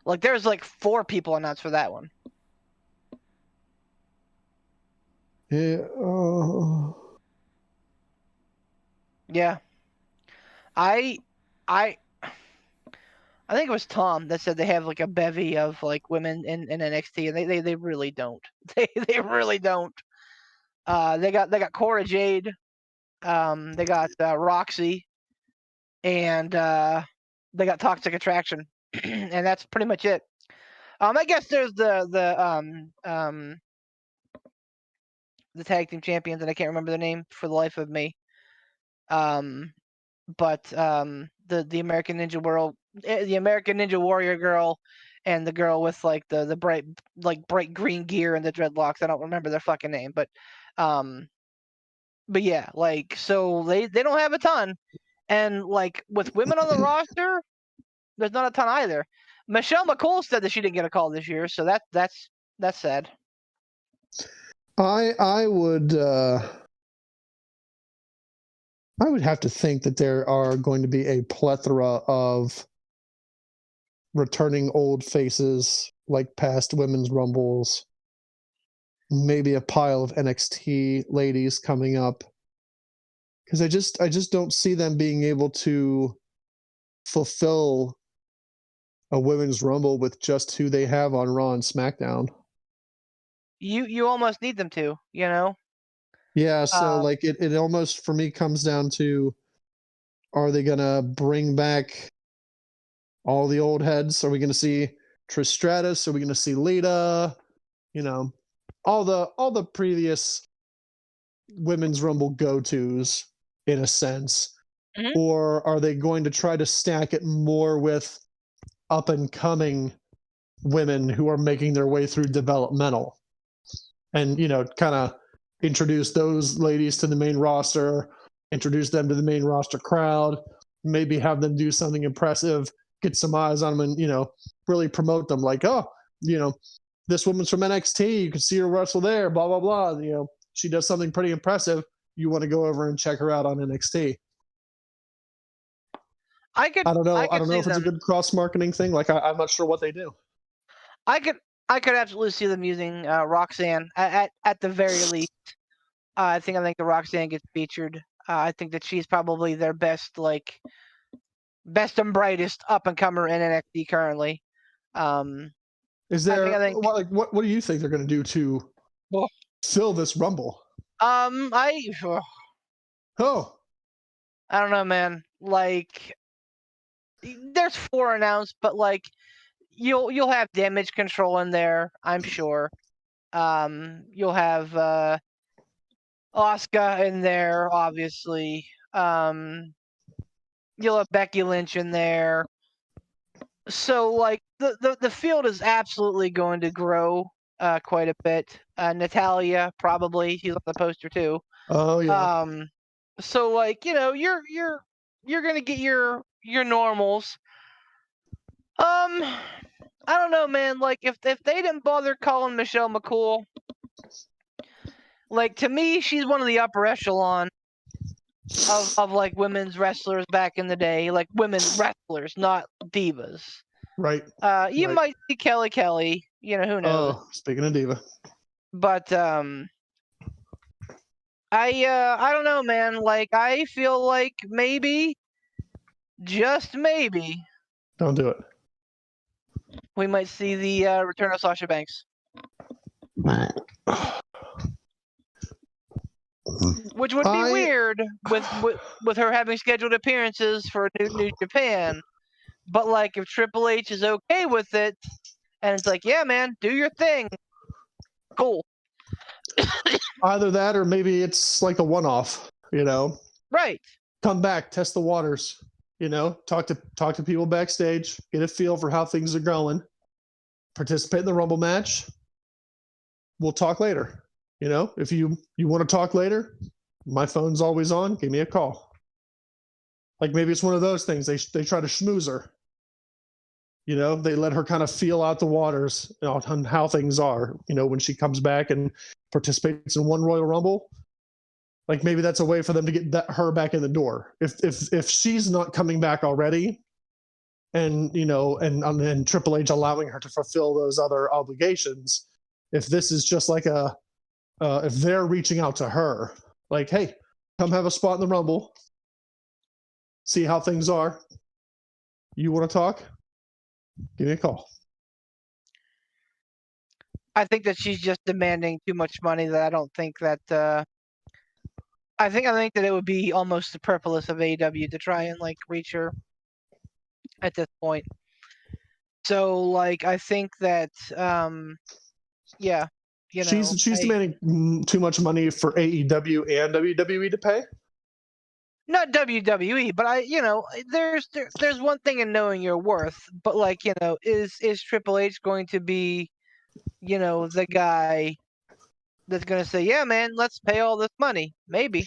Like, there's like 4 people announced for that one. Yeah. Yeah. I think it was Tom that said they have like a bevy of like women in NXT, and they really don't. They really don't. They got Cora Jade, they got Roxy, and they got Toxic Attraction, and that's pretty much it. I guess there's the tag team champions, and I can't remember their name for the life of me. But the American Ninja the American Ninja Warrior girl, and the girl with like the bright green gear and the dreadlocks. I don't remember their fucking name, but yeah, like, so they don't have a ton, and like with women on the roster, there's not a ton either. Michelle McCool said that she didn't get a call this year, so that's sad. I would have to think that there are going to be a plethora of returning old faces like past women's Rumbles, maybe a pile of NXT ladies coming up, because I just don't see them being able to fulfill a women's Rumble with just who they have on Raw and SmackDown. You almost need them to, you know? Yeah, so like it almost for me comes down to, are they gonna bring back all the old heads? Are we gonna see Trish Stratus? Are we gonna see Lita? You know, all the previous women's Rumble go-tos in a sense. Mm-hmm. Or are they going to try to stack it more with up and coming women who are making their way through developmental? And, you know, kind of introduce those ladies to the main roster, introduce them to the main roster crowd, maybe have them do something impressive, get some eyes on them, and, you know, really promote them like, oh, this woman's from NXT. You can see her wrestle there. Blah blah blah. She does something pretty impressive. You want to go over and check her out on NXT. I don't know if it's a good cross marketing thing. Like I'm not sure what they do. I could absolutely see them using Roxanne at the very least. I think the Roxanne gets featured. I think that she's probably their best and brightest up and comer in NXT currently. Is there what do you think they're going to do to fill this Rumble? I don't know, man. Like, there's 4 announced, but like you'll have Damage Control in there, I'm sure. You'll have Asuka in there, obviously. You'll have Becky Lynch in there. So like the field is absolutely going to grow quite a bit. Natalia probably, she's on the poster too. Oh yeah. So like you're gonna get your normals. I don't know, man. Like if they didn't bother calling Michelle McCool, like to me she's one of the upper echelon of like women's wrestlers back in the day, like women wrestlers, not divas. Right. You might see Kelly. Who knows? Oh, speaking of diva. But I don't know, man. Like I feel like maybe, just maybe, don't do it. We might see the return of Sasha Banks. Which would be weird with her having scheduled appearances for New Japan. But like if Triple H is okay with it and it's like, yeah, man, do your thing. Cool. Either that or maybe it's like a one-off, Right. Come back, test the waters, talk to people backstage, get a feel for how things are going, participate in the Rumble match. We'll talk later. If you want to talk later, my phone's always on. Give me a call. Like maybe it's one of those things. They try to schmooze her. They let her kind of feel out the waters on how things are. When she comes back and participates in one Royal Rumble, like maybe that's a way for them to get her back in the door. If she's not coming back already, and and Triple H allowing her to fulfill those other obligations, if this is just like if they're reaching out to her, like, hey, come have a spot in the Rumble, see how things are. You want to talk? Give me a call. I think that she's just demanding too much money. That I don't think that. I think that it would be almost superfluous of AEW to try and like reach her at this point. So like I think that yeah, she's demanding too much money for AEW and WWE to pay. Not WWE, but there's one thing in knowing your worth, but like is Triple H going to be the guy that's gonna say, yeah, man, let's pay all this money? Maybe.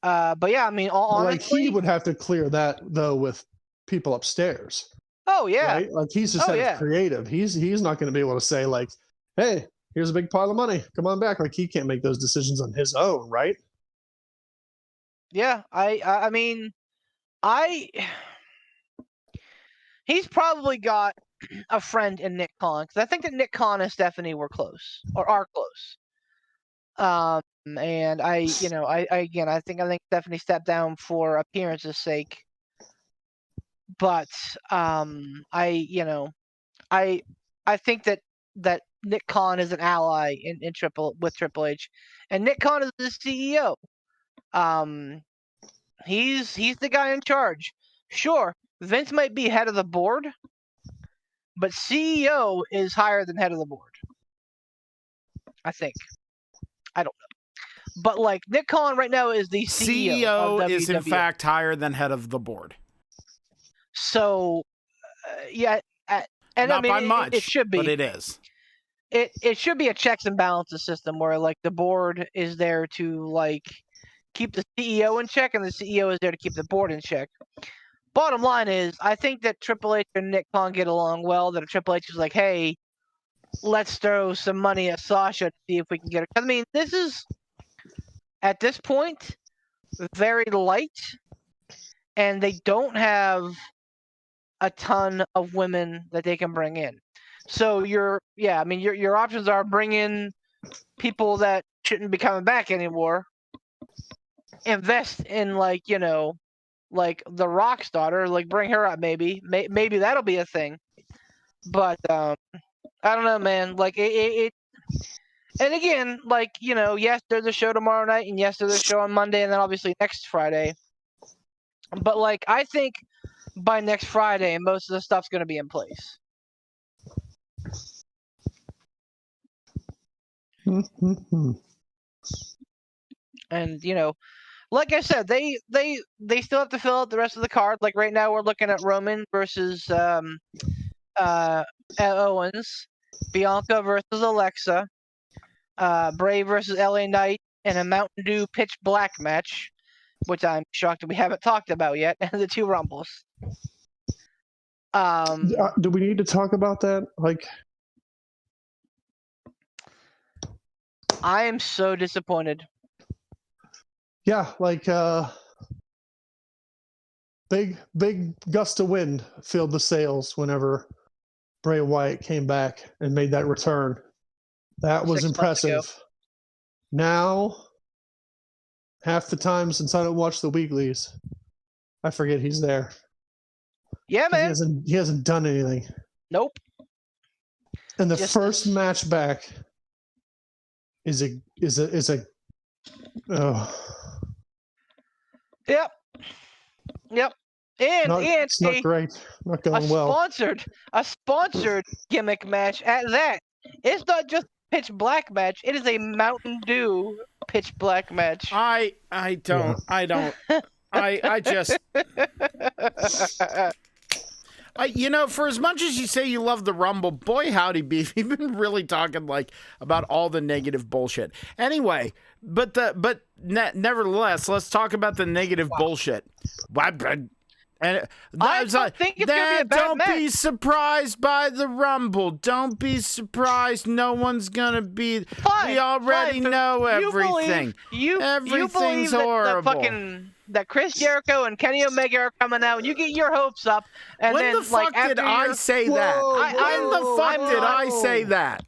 But yeah, I mean, honestly, like he would have to clear that though with people upstairs. Oh yeah, right? Like he's just creative. He's not going to be able to say like, hey, here's a big pile of money, come on back. Like he can't make those decisions on his own, right? Yeah, I mean, he's probably got a friend in Nick Khan, because I think that Nick Khan and Stephanie were close or are close. And I think Stephanie stepped down for appearance's sake. But I think that Nick Khan is an ally with Triple H, and Nick Khan is the CEO. He's the guy in charge. Sure, Vince might be head of the board, but CEO is higher than head of the board. I think. I don't know. But like Nick Khan right now is the CEO. CEO is in fact higher than head of the board. So, yeah, and not I mean, by much, it should be, but it is. It should be a checks and balances system where like the board is there to like keep the CEO in check, and the CEO is there to keep the board in check. bottom line is, I think that Triple H and Nick Khan get along well. That Triple H is like, hey, let's throw some money at Sasha to see if we can get her. I mean, this is, at this point, very light, and they don't have a ton of women that they can bring in. So your options are bring in people that shouldn't be coming back anymore. Invest in like the Rock's daughter, like bring her up maybe that'll be a thing. But I don't know, man. Like it and again, like yes, there's a show tomorrow night, and yes, there's a show on Monday, and then obviously next Friday. But like I think by next Friday, most of the stuff's gonna be in place. And like I said, they still have to fill out the rest of the card. Like right now, we're looking at Roman versus Owens, Bianca versus Alexa, Bray versus LA Knight, and a Mountain Dew Pitch Black match, which I'm shocked that we haven't talked about yet, and the 2 Rumbles. Do we need to talk about that? Like, I am so disappointed. yeah, like big gust of wind filled the sails whenever Bray Wyatt came back and made that return. That was 6 months ago. impressive. Now, half the time since I don't watch the weeklies, I forget he's there. Yeah, man. He hasn't done anything. Nope. And the first match back is a Yep. And it's not great. Not going well. A sponsored gimmick match at that. It's not just a Pitch Black match. It is a Mountain Dew Pitch Black match. I just for as much as you say you love the Rumble, boy howdy beef, you've been really talking like about all the negative bullshit. Anyway, nevertheless, let's talk about the negative bullshit. And I don't think it's gonna be a bad don't match. be surprised by the Rumble. Don't be surprised. No one's gonna be. We already know everything. Everything's horrible. That Chris Jericho and Kenny Omega are coming out, and you get your hopes up. And when then, the fuck did I say that? When the fuck did I say that?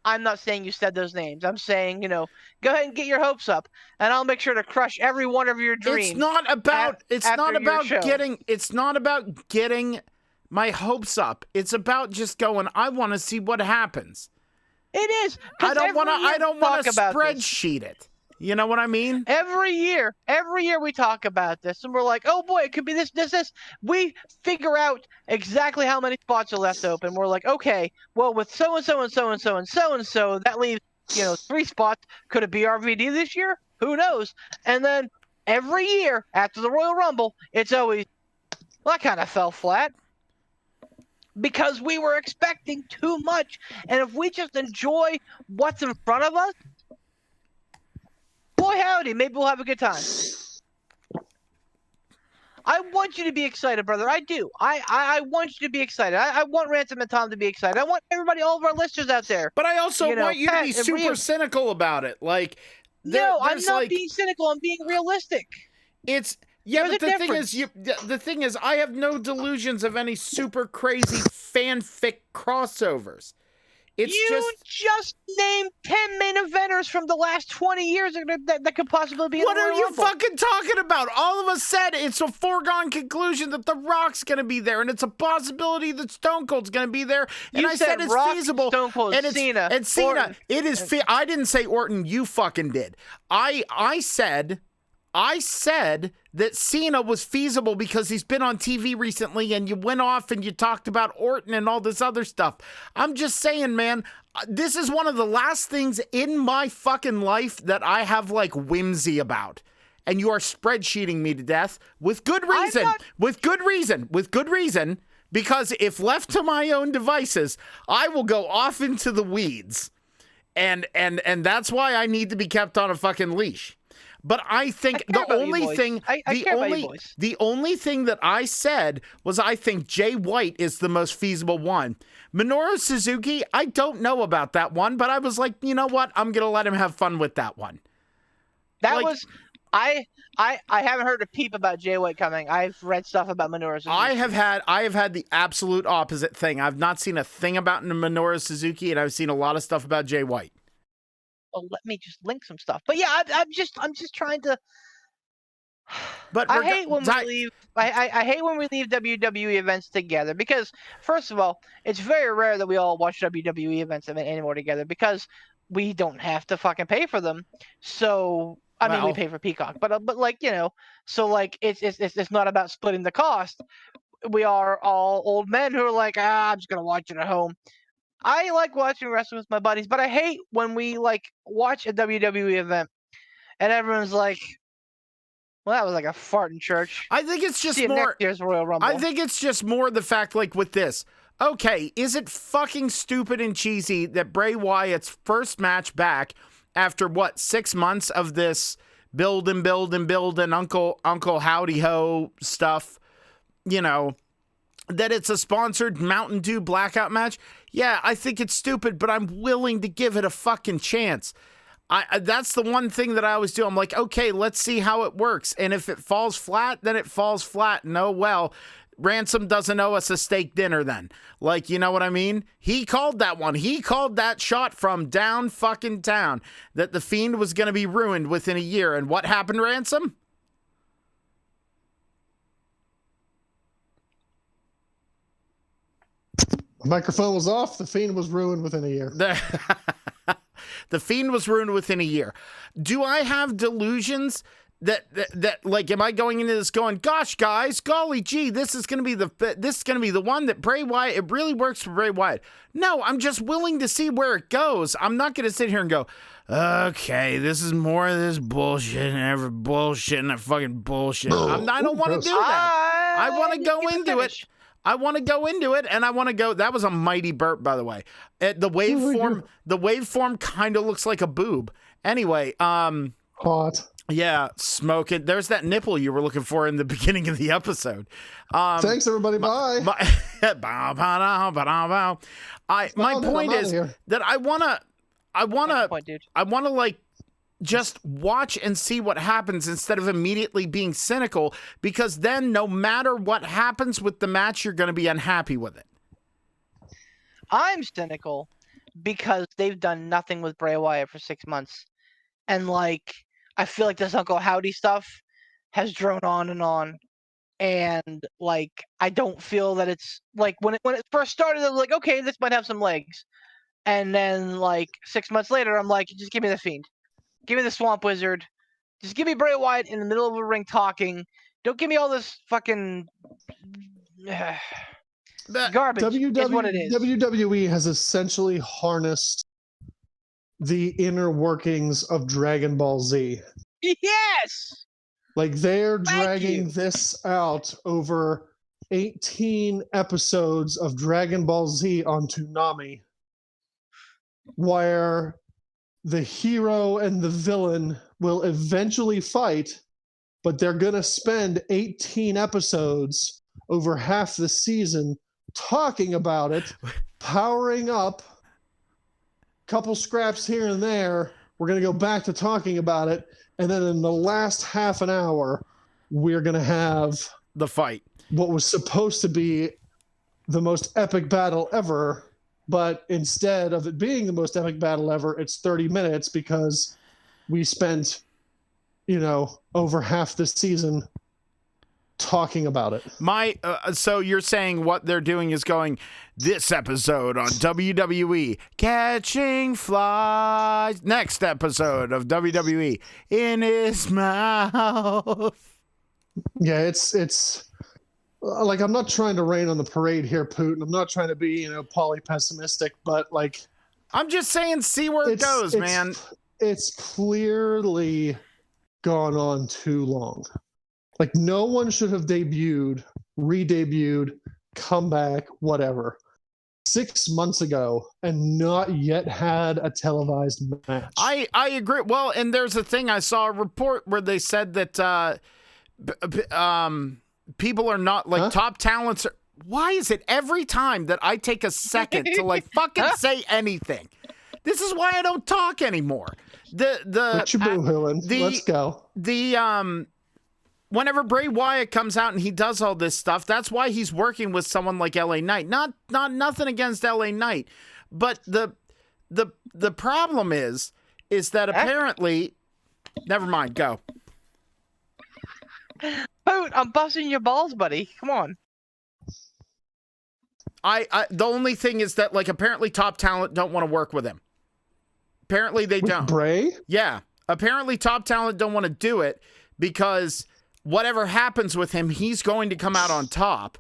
I'm not saying you said those names. I'm saying, go ahead and get your hopes up, and I'll make sure to crush every one of your dreams. It's not about getting my hopes up. It's about just going, I want to see what happens. It is. I don't want to spreadsheet it. You know what I mean? Every year we talk about this, and we're like, oh boy, it could be this. We figure out exactly how many spots are left open. We're like, okay, well, with so-and-so and so-and-so and so-and-so, that leaves, 3 spots. Could it be RVD this year? Who knows? And then every year after the Royal Rumble, it's always, well, that kind of fell flat. Because we were expecting too much. And if we just enjoy what's in front of us, boy howdy, maybe we'll have a good time. I want you to be excited, brother. I do. I want you to be excited. I want Ransom and Tom to be excited. I want everybody, all of our listeners out there. But I also want you to be super cynical about it. Like, no, I'm not being cynical. I'm being realistic. But the thing is, I have no delusions of any super crazy fanfic crossovers. You just named 10 main eventers from the last 20 years that could possibly be in the Royal Rumble. What are you fucking talking about? All of us said it's a foregone conclusion that The Rock's going to be there, and it's a possibility that Stone Cold's going to be there. And I said it's Rock, feasible. Stone Cold, and Cena. It is. I didn't say Orton. You fucking did. I said that Cena was feasible because he's been on TV recently, and you went off and you talked about Orton and all this other stuff. I'm just saying, man, this is one of the last things in my fucking life that I have like whimsy about. And you are spreadsheeting me to death with good reason. With good reason. Because if left to my own devices, I will go off into the weeds. And that's why I need to be kept on a fucking leash. But I think the only thing, the only thing that I said was I think Jay White is the most feasible one. Minoru Suzuki, I don't know about that one, but I was like, you know what? I'm gonna let him have fun with that one. I haven't heard a peep about Jay White coming. I've read stuff about Minoru Suzuki. I have had the absolute opposite thing. I've not seen a thing about Minoru Suzuki, and I've seen a lot of stuff about Jay White. Well, let me just link some stuff. But yeah, I'm just trying to. But I hate when we leave. I hate when we leave WWE events together because, first of all, it's very rare that we all watch WWE events anymore together because we don't have to fucking pay for them. So I mean, we pay for Peacock, but like, you know, so like it's not about splitting the cost. We are all old men who are like, I'm just gonna watch it at home. I like watching wrestling with my buddies, but I hate when we like watch a WWE event and everyone's like, well, that was like a fart in church. I think it's just more next year's Royal Rumble. I think it's just more the fact, like with this. Okay, is it fucking stupid and cheesy that Bray Wyatt's first match back after what 6 months of this build and Uncle Howdy Ho stuff, you know, that it's a sponsored Mountain Dew blackout match? Yeah, I think it's stupid, but I'm willing to give it a fucking chance. That's the one thing that I always do. I'm like, okay, let's see how it works. And if it falls flat, then it falls flat. And oh, well, Ransom doesn't owe us a steak dinner then. Like, you know what I mean? He called that one. He called that shot from down fucking town that the Fiend was going to be ruined within a year. And what happened, Ransom? The microphone was off. The Fiend was ruined within a year. The Fiend was ruined within a year. Do I have delusions that like, am I going into this going, gosh, guys, golly gee, this is gonna be the one that Bray Wyatt, it really works for Bray Wyatt? No, I'm just willing to see where it goes. I'm not gonna sit here and go, okay, this is more of this bullshit and every bullshit and that fucking bullshit. I don't want to do that. I want to go into it. I want to go into it, and I want to go. That was a mighty burp, by the way. The waveform kind of looks like a boob. Anyway, hot. Yeah, smoke it. There's that nipple you were looking for in the beginning of the episode. Thanks, everybody. Bye. My point is that I wanna like just watch and see what happens instead of immediately being cynical, because then no matter what happens with the match, you're going to be unhappy with it. I'm cynical because they've done nothing with Bray Wyatt for 6 months. And like, I feel like this Uncle Howdy stuff has droned on. And like, I don't feel that it's like when it first started, I was like, okay, this might have some legs. And then like 6 months later, I'm like, just give me the Fiend. Give me the Swamp Wizard. Just give me Bray Wyatt in the middle of a ring talking. Don't give me all this fucking garbage. Is what it is. WWE has essentially harnessed the inner workings of Dragon Ball Z. Yes! Like, they're dragging this out over 18 episodes of Dragon Ball Z on Toonami, where the hero and the villain will eventually fight, but they're going to spend 18 episodes over half the season talking about it, powering up, couple scraps here and there. We're going to go back to talking about it. And then in the last half an hour, we're going to have the fight. What was supposed to be the most epic battle ever. But instead of it being the most epic battle ever, it's 30 minutes because we spent, over half the season talking about it. So you're saying what they're doing is going, this episode on WWE, catching flies. Next episode of WWE, in his mouth. Yeah, it's like, I'm not trying to rain on the parade here, Putin. I'm not trying to be, poly-pessimistic, but like, I'm just saying, see where it goes, man. It's clearly gone on too long. Like, no one should have debuted, re-debuted, come back, whatever, 6 months ago and not yet had a televised match. I agree. Well, and there's a thing, I saw a report where they said that people are not like top talents. Why is it every time that I take a second to like fucking say anything? This is why I don't talk anymore. What you boo-hooing? Let's go. Whenever Bray Wyatt comes out and he does all this stuff, that's why he's working with someone like LA Knight. Not nothing against LA Knight, but the problem is that apparently, never mind, go. Boot, I'm busting your balls, buddy. Come on. The only thing is that like apparently top talent don't want to work with him. Apparently they don't. Bray? Yeah. Apparently top talent don't want to do it because whatever happens with him, he's going to come out on top.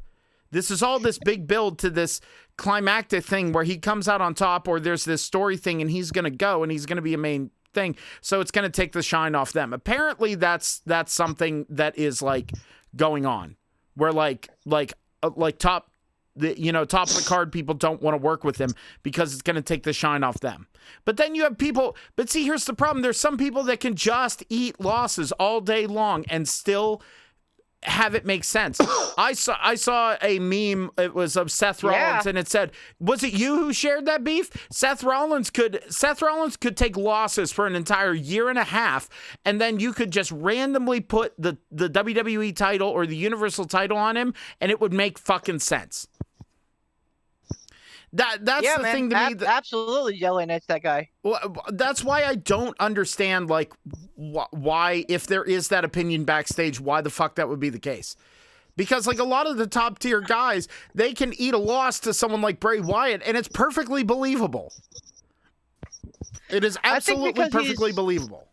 This is all this big build to this climactic thing where he comes out on top, or there's this story thing and he's going to go and he's going to be a main thing. So it's going to take the shine off them. Apparently that's something that is like going on where like top of the card people don't want to work with him because it's going to take the shine off them. But then you have people, but see, here's the problem. There's some people that can just eat losses all day long and still have it make sense. I saw a meme, it was of Seth Rollins, and it said, was it you who shared that beef? Seth Rollins could take losses for an entire year and a half, and then you could just randomly put the WWE title or the Universal title on him, and it would make fucking sense. That's the thing to me. Absolutely yelling at that guy. Well, that's why I don't understand, like, why, if there is that opinion backstage, why the fuck that would be the case. Because, like, a lot of the top tier guys, they can eat a loss to someone like Bray Wyatt, and it's perfectly believable. It is absolutely perfectly believable.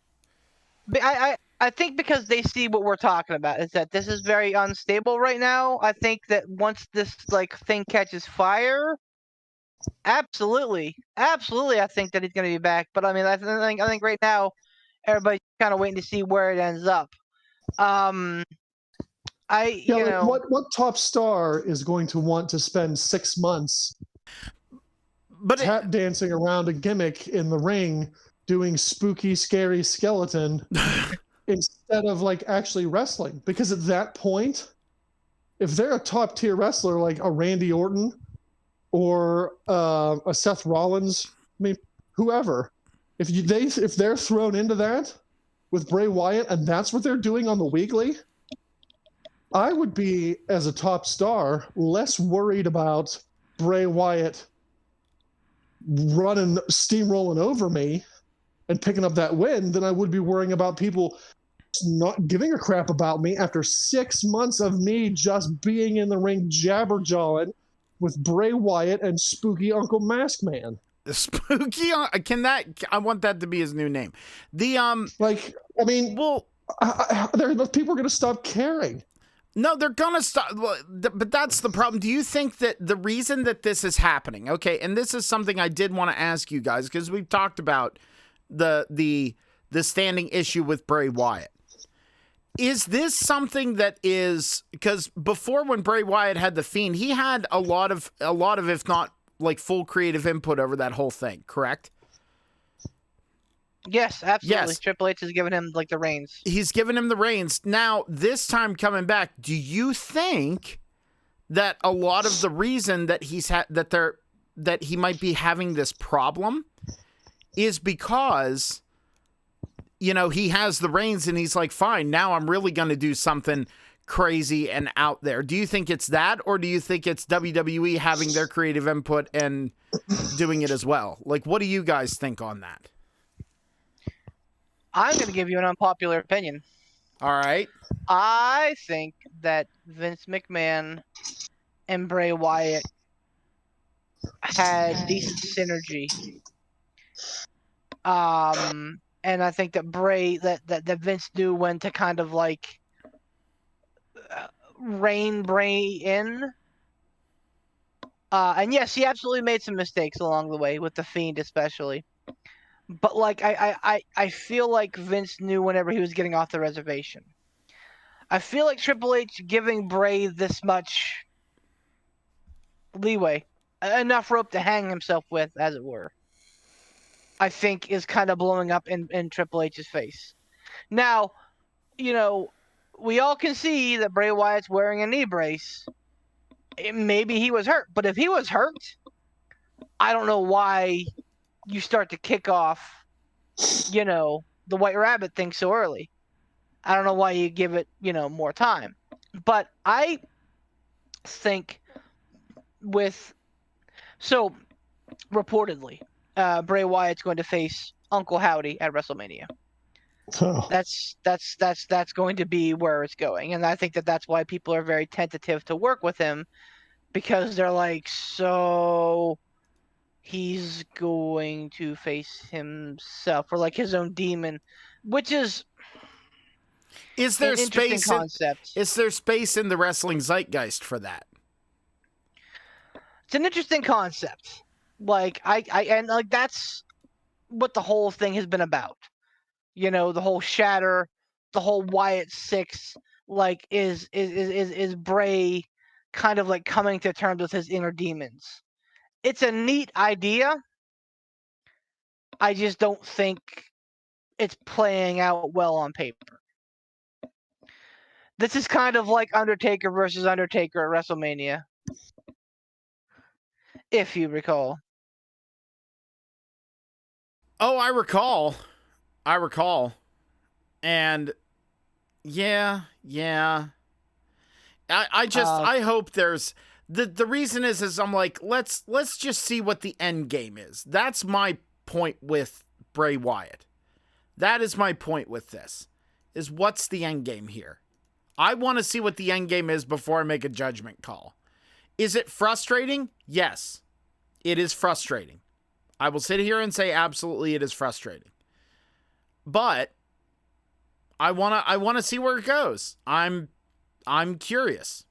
I think because they see what we're talking about is that this is very unstable right now. I think that once this like thing catches fire, absolutely, I think that he's going to be back. But I mean, I think right now everybody's kind of waiting to see where it ends up. What top star is going to want to spend 6 months tap dancing around a gimmick in the ring, doing spooky, scary skeleton instead of like actually wrestling? Because at that point, if they're a top tier wrestler like a Randy Orton or a Seth Rollins, I mean, whoever, if they're thrown into that with Bray Wyatt and that's what they're doing on the weekly, I would be, as a top star, less worried about Bray Wyatt steamrolling over me and picking up that win than I would be worrying about people not giving a crap about me after 6 months of me just being in the ring jabber-jawing with Bray Wyatt and Spooky Uncle Mask Man. Spooky, I want that to be his new name. People are going to stop caring. No, they're going to stop. But that's the problem. Do you think that the reason that this is happening, okay, and this is something I did want to ask you guys, because we've talked about the standing issue with Bray Wyatt. Is this something that is, because before when Bray Wyatt had the Fiend, he had a lot of if not like full creative input over that whole thing, correct? Yes, absolutely. Yes. Triple H has given him like the reins. He's given him the reins. Now, this time coming back, do you think that a lot of the reason that that he might be having this problem is because, you know, he has the reins and he's like, fine, now I'm really going to do something crazy and out there? Do you think it's that, or do you think it's WWE having their creative input and doing it as well? Like, what do you guys think on that? I'm going to give you an unpopular opinion. All right. I think that Vince McMahon and Bray Wyatt had decent synergy. And I think that that Vince knew when to kind of like rein Bray in. And yes, he absolutely made some mistakes along the way with the Fiend, especially. But like I feel like Vince knew whenever he was getting off the reservation. I feel like Triple H giving Bray this much leeway enough rope to hang himself with, as it were, I think is kind of blowing up in Triple H's face. Now, we all can see that Bray Wyatt's wearing a knee brace. Maybe he was hurt, but if he was hurt, I don't know why you start to kick off, the White Rabbit thing so early. I don't know why you give it, more time. But I think reportedly, Bray Wyatt's going to face Uncle Howdy at WrestleMania. Oh. That's going to be where it's going, and I think that's why people are very tentative to work with him, because they're like, so he's going to face himself or like his own demon, which is there an interesting space concept. is there space in the wrestling zeitgeist for that? It's an interesting concept. Like that's what the whole thing has been about. The whole shatter, the whole Wyatt 6, like is Bray kind of like coming to terms with his inner demons. It's a neat idea. I just don't think it's playing out well on paper. This is kind of like Undertaker versus Undertaker at WrestleMania, if you recall. Oh, I recall. And yeah. I hope there's the reason is I'm like, let's just see what the end game is. That's my point with Bray Wyatt. That is my point with this. Is what's the end game here? I want to see what the end game is before I make a judgment call. Is it frustrating? Yes. It is frustrating. I will sit here and say absolutely it is frustrating. But I want to see where it goes. I'm curious.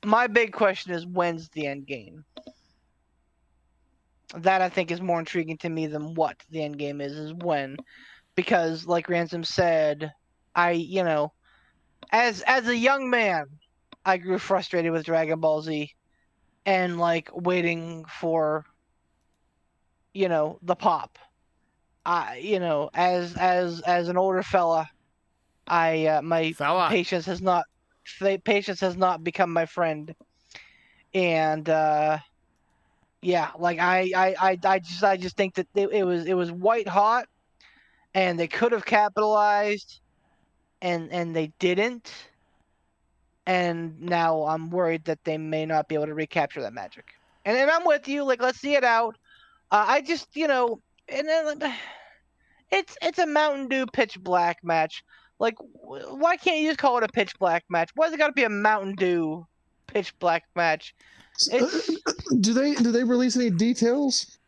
My big question is, when's the end game? That I think is more intriguing to me than what the end game is when. Because like Ransom said, as a young man, I grew frustrated with Dragon Ball Z and like waiting for the pop. As an older fella, my patience has not become my friend, and like I just think that it was white hot, and they could have capitalized, and they didn't, and now I'm worried that they may not be able to recapture that magic. And I'm with you. Like, let's see it out. I just and then. It's a Mountain Dew pitch black match. Like, why can't you just call it a pitch black match? Why's it got to be a Mountain Dew pitch black match? Do they release any details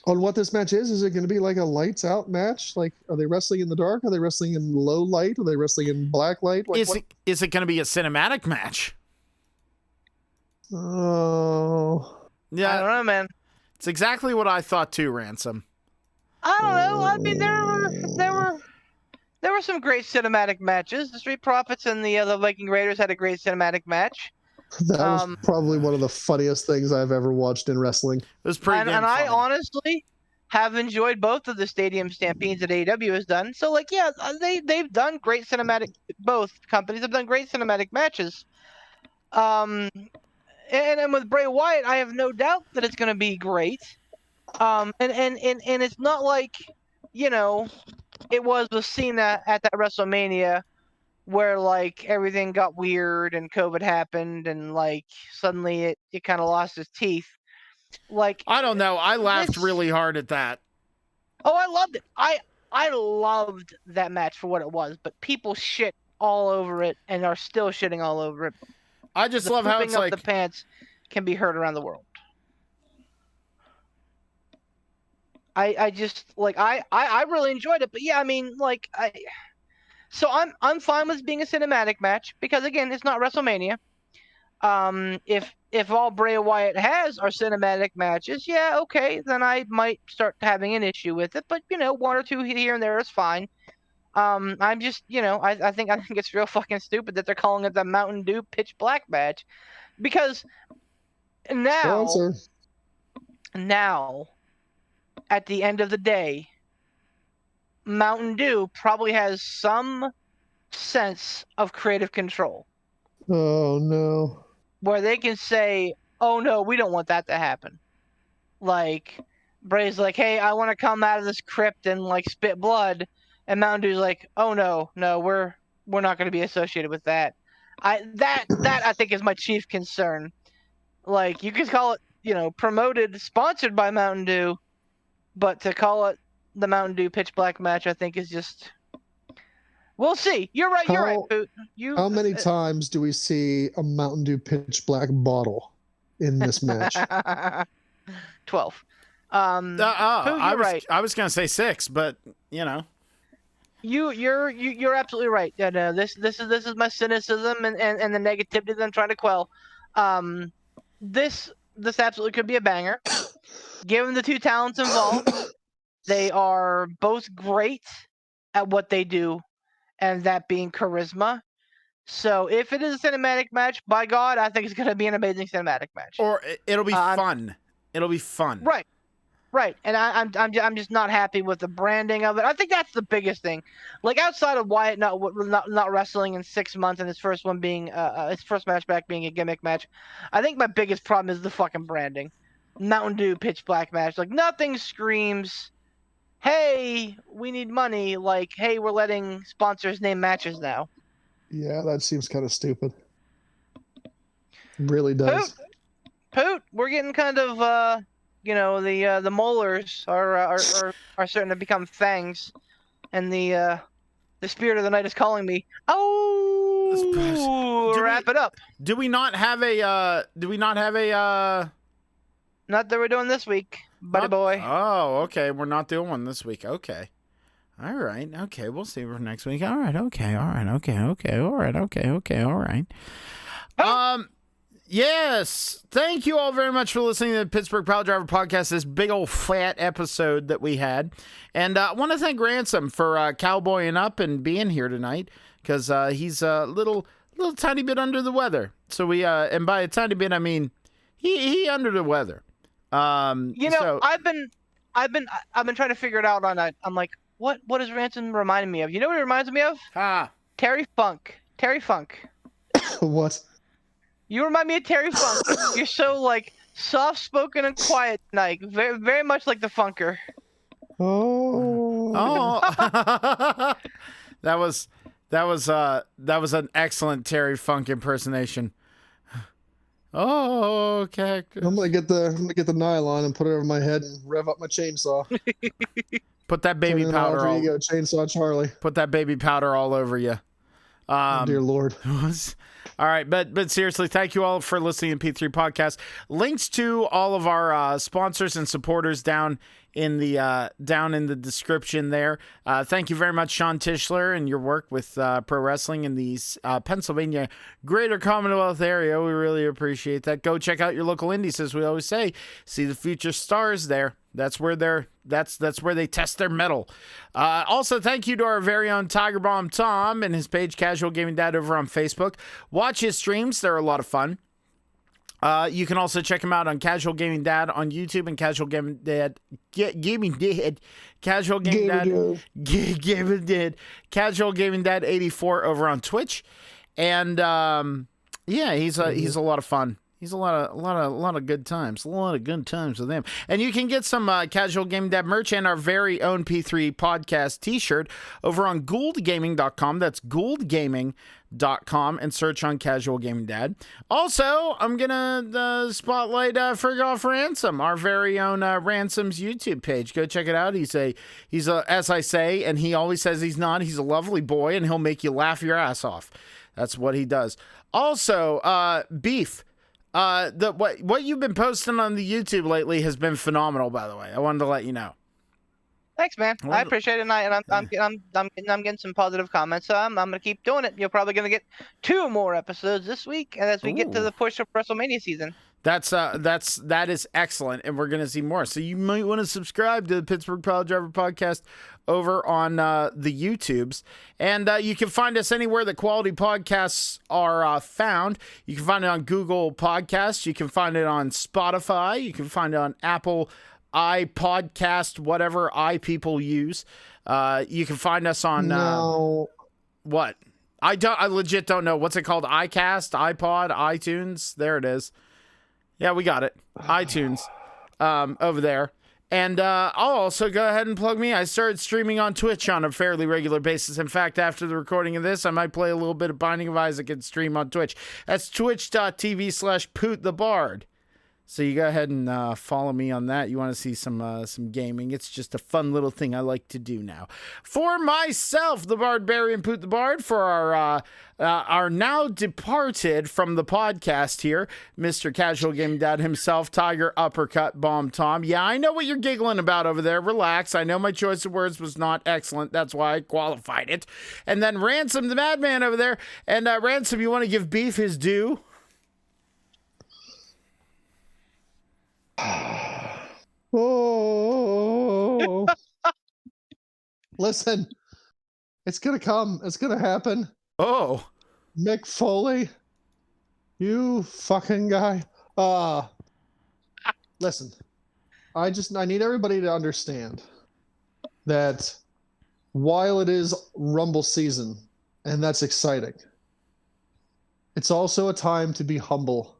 on what this match is? Is it going to be like a lights out match? Like, are they wrestling in the dark? Are they wrestling in low light? Are they wrestling in black light? Like, is it going to be a cinematic match? Oh, yeah. I don't know, man. It's exactly what I thought too, Ransom. I don't know. I mean, there were some great cinematic matches. The Street Profits and the Viking Raiders had a great cinematic match. That was probably one of the funniest things I've ever watched in wrestling. It was pretty and funny. I honestly have enjoyed both of the Stadium Stampedes that AEW has done. So, like, yeah, they've done great cinematic. Both companies have done great cinematic matches. And with Bray Wyatt, I have no doubt that it's going to be great. And it's not like, it was with Cena at that WrestleMania where like everything got weird and COVID happened and like suddenly it kind of lost its teeth. Like, I don't know. I laughed really hard at that. Oh, I loved it. I loved that match for what it was, but people shit all over it and are still shitting all over it. I just love how it's like the pants can be heard around the world. I just like I really enjoyed it, but yeah, I mean like so I'm fine with being a cinematic match because again it's not WrestleMania. If all Bray Wyatt has are cinematic matches, yeah, okay, then I might start having an issue with it. But one or two here and there is fine. I'm just I think it's real fucking stupid that they're calling it the Mountain Dew Pitch Black match because Sponsor. Now, at the end of the day, Mountain Dew probably has some sense of creative control Oh no. where they can say, "Oh no, we don't want that to happen." Like Bray's like, "Hey, I want to come out of this crypt and like spit blood," and Mountain Dew's like, "Oh no, we're not going to be associated with that." That I think is my chief concern. Like you could call it, promoted, sponsored by Mountain Dew, but to call it the Mountain Dew Pitch Black match, I think is just. We'll see. You're right. You're right, Poot. How many times do we see a Mountain Dew Pitch Black bottle in this match? 12. Poot, I you're was right. I was gonna say 6, but you know. You're absolutely right. Yeah, no, this is my cynicism and the negativity that I'm trying to quell. This absolutely could be a banger. Given the two talents involved, they are both great at what they do, and that being charisma. So if it is a cinematic match, by God, I think it's going to be an amazing cinematic match. Or it'll be fun. It'll be fun. Right. And I'm just not happy with the branding of it. I think that's the biggest thing. Like outside of Wyatt not wrestling in 6 months and his first one being his first match back being a gimmick match, I think my biggest problem is the fucking branding. Mountain Dew Pitch Black match. Like nothing screams, "Hey, we need money." Like, "Hey, we're letting sponsors name matches now." Yeah, that seems kind of stupid. It really does. Poot, we're getting kind of the molars are starting to become fangs, and the spirit of the night is calling me. Oh, wrap it up. Do we not have a? Not that we're doing this week, buddy boy. Oh, okay. We're not doing one this week. Okay. All right. Okay. We'll see for next week. All right. Okay. All right. Okay. Okay. All right. Okay. Okay. All right. Yes. Thank you all very much for listening to the Pittsburgh Pile Driver Podcast, this big old fat episode that we had. And I want to thank Ransom for cowboying up and being here tonight because he's a little tiny bit under the weather. So we, and by a tiny bit, I mean he under the weather. I've been trying to figure it out I'm like, what is Ransom reminding me of? You know what it reminds me of? Terry Funk. What? You remind me of Terry Funk. You're so like soft spoken and quiet tonight. Very, very much like the Funker. Oh. That was an excellent Terry Funk impersonation. Oh, okay. I'm gonna get the nylon and put it over my head and rev up my chainsaw. Put that baby powder all. Ego, Chainsaw Charlie. Put that baby powder all over you. Oh, dear Lord. All right, but seriously, thank you all for listening to P3 Podcast. Links to all of our sponsors and supporters down in the description there. Thank you very much, Sean Tischler, and your work with pro wrestling in the Pennsylvania Greater Commonwealth area. We really appreciate that. Go check out your local indies, as we always say. See the future stars there. That's where that's where they test their mettle. Also, thank you to our very own Tiger Bomb Tom and his page Casual Gaming Dad over on Facebook. Watch his streams; they're a lot of fun. You can also check him out on Casual Gaming Dad on YouTube and Casual Gaming Dad Casual Gaming Dad 84 over on Twitch. And he's a lot of fun. He's a lot of good times. A lot of good times with him. And you can get some Casual Gaming Dad merch and our very own P3 Podcast t-shirt over on gouldgaming.com. That's gouldgaming.com, and search on Casual Gaming Dad. Also, I'm going to spotlight Fergoff Ransom, our very own Ransom's YouTube page. Go check it out. He's a, as I say, and he always says he's not, he's a lovely boy, and he'll make you laugh your ass off. That's what he does. Also, Beef. What you've been posting on the YouTube lately has been phenomenal, by the way. I wanted to let you know. Thanks, man. I appreciate it, and I'm getting some positive comments. So I'm gonna keep doing it. You're probably gonna get 2 more episodes this week, and as we get to the push of WrestleMania season. That is excellent, and we're going to see more. So you might want to subscribe to the Pittsburgh Pile Driver Podcast over on the YouTubes, and you can find us anywhere that quality podcasts are found. You can find it on Google Podcasts. You can find it on Spotify. You can find it on Apple iPodcast, whatever people use. You can find us on what? I legit don't know. What's it called? iCast, iPod, iTunes. There it is. Yeah, we got it. iTunes over there. And I'll also go ahead and plug me. I started streaming on Twitch on a fairly regular basis. In fact, after the recording of this, I might play a little bit of Binding of Isaac and stream on Twitch. That's twitch.tv/PootTheBard. So you go ahead and follow me on that. You want to see some gaming. It's just a fun little thing I like to do now. For myself, the Barbarian Poot the Bard, for our now departed from the podcast here, Mr. Casual Gaming Dad himself, Tiger Uppercut Bomb Tom. Yeah, I know what you're giggling about over there. Relax. I know my choice of words was not excellent. That's why I qualified it. And then Ransom, the Madman over there. And Ransom, you want to give Beef his due? Oh, listen, it's gonna come. It's gonna happen. Oh, Mick Foley, you fucking guy. Listen, I need everybody to understand that while it is Rumble season, and that's exciting, it's also a time to be humble.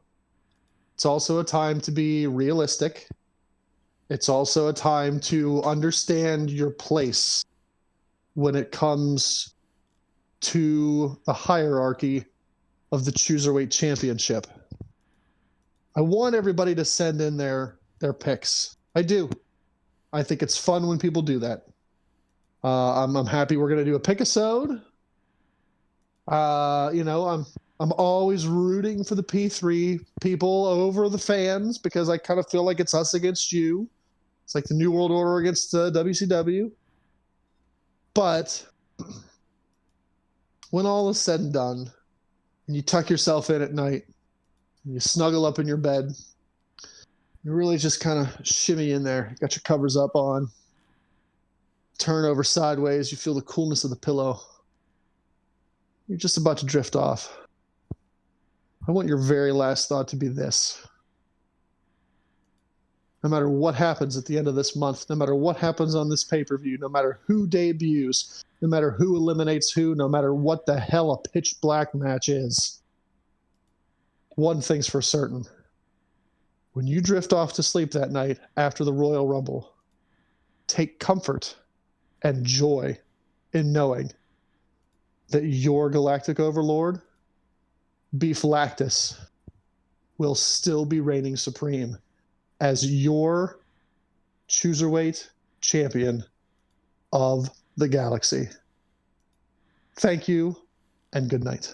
It's also a time to be realistic. It's also a time to understand your place when it comes to the hierarchy of the Cruiserweight Championship. I want everybody to send in their picks. I do. I think it's fun when people do that. I'm happy we're going to do a pick-a-sode. I'm always rooting for the P3 people over the fans because I kind of feel like it's us against you. It's like the New World Order against WCW. But when all is said and done, and you tuck yourself in at night, and you snuggle up in your bed, you really just kind of shimmy in there. You got your covers up on, turn over sideways, you feel the coolness of the pillow. You're just about to drift off. I want your very last thought to be this. No matter what happens at the end of this month, no matter what happens on this pay-per-view, no matter who debuts, no matter who eliminates who, no matter what the hell a pitch black match is, one thing's for certain. When you drift off to sleep that night after the Royal Rumble, take comfort and joy in knowing that your galactic overlord, Beef Lactus, will still be reigning supreme as your Cruiserweight champion of the galaxy. Thank you, and good night.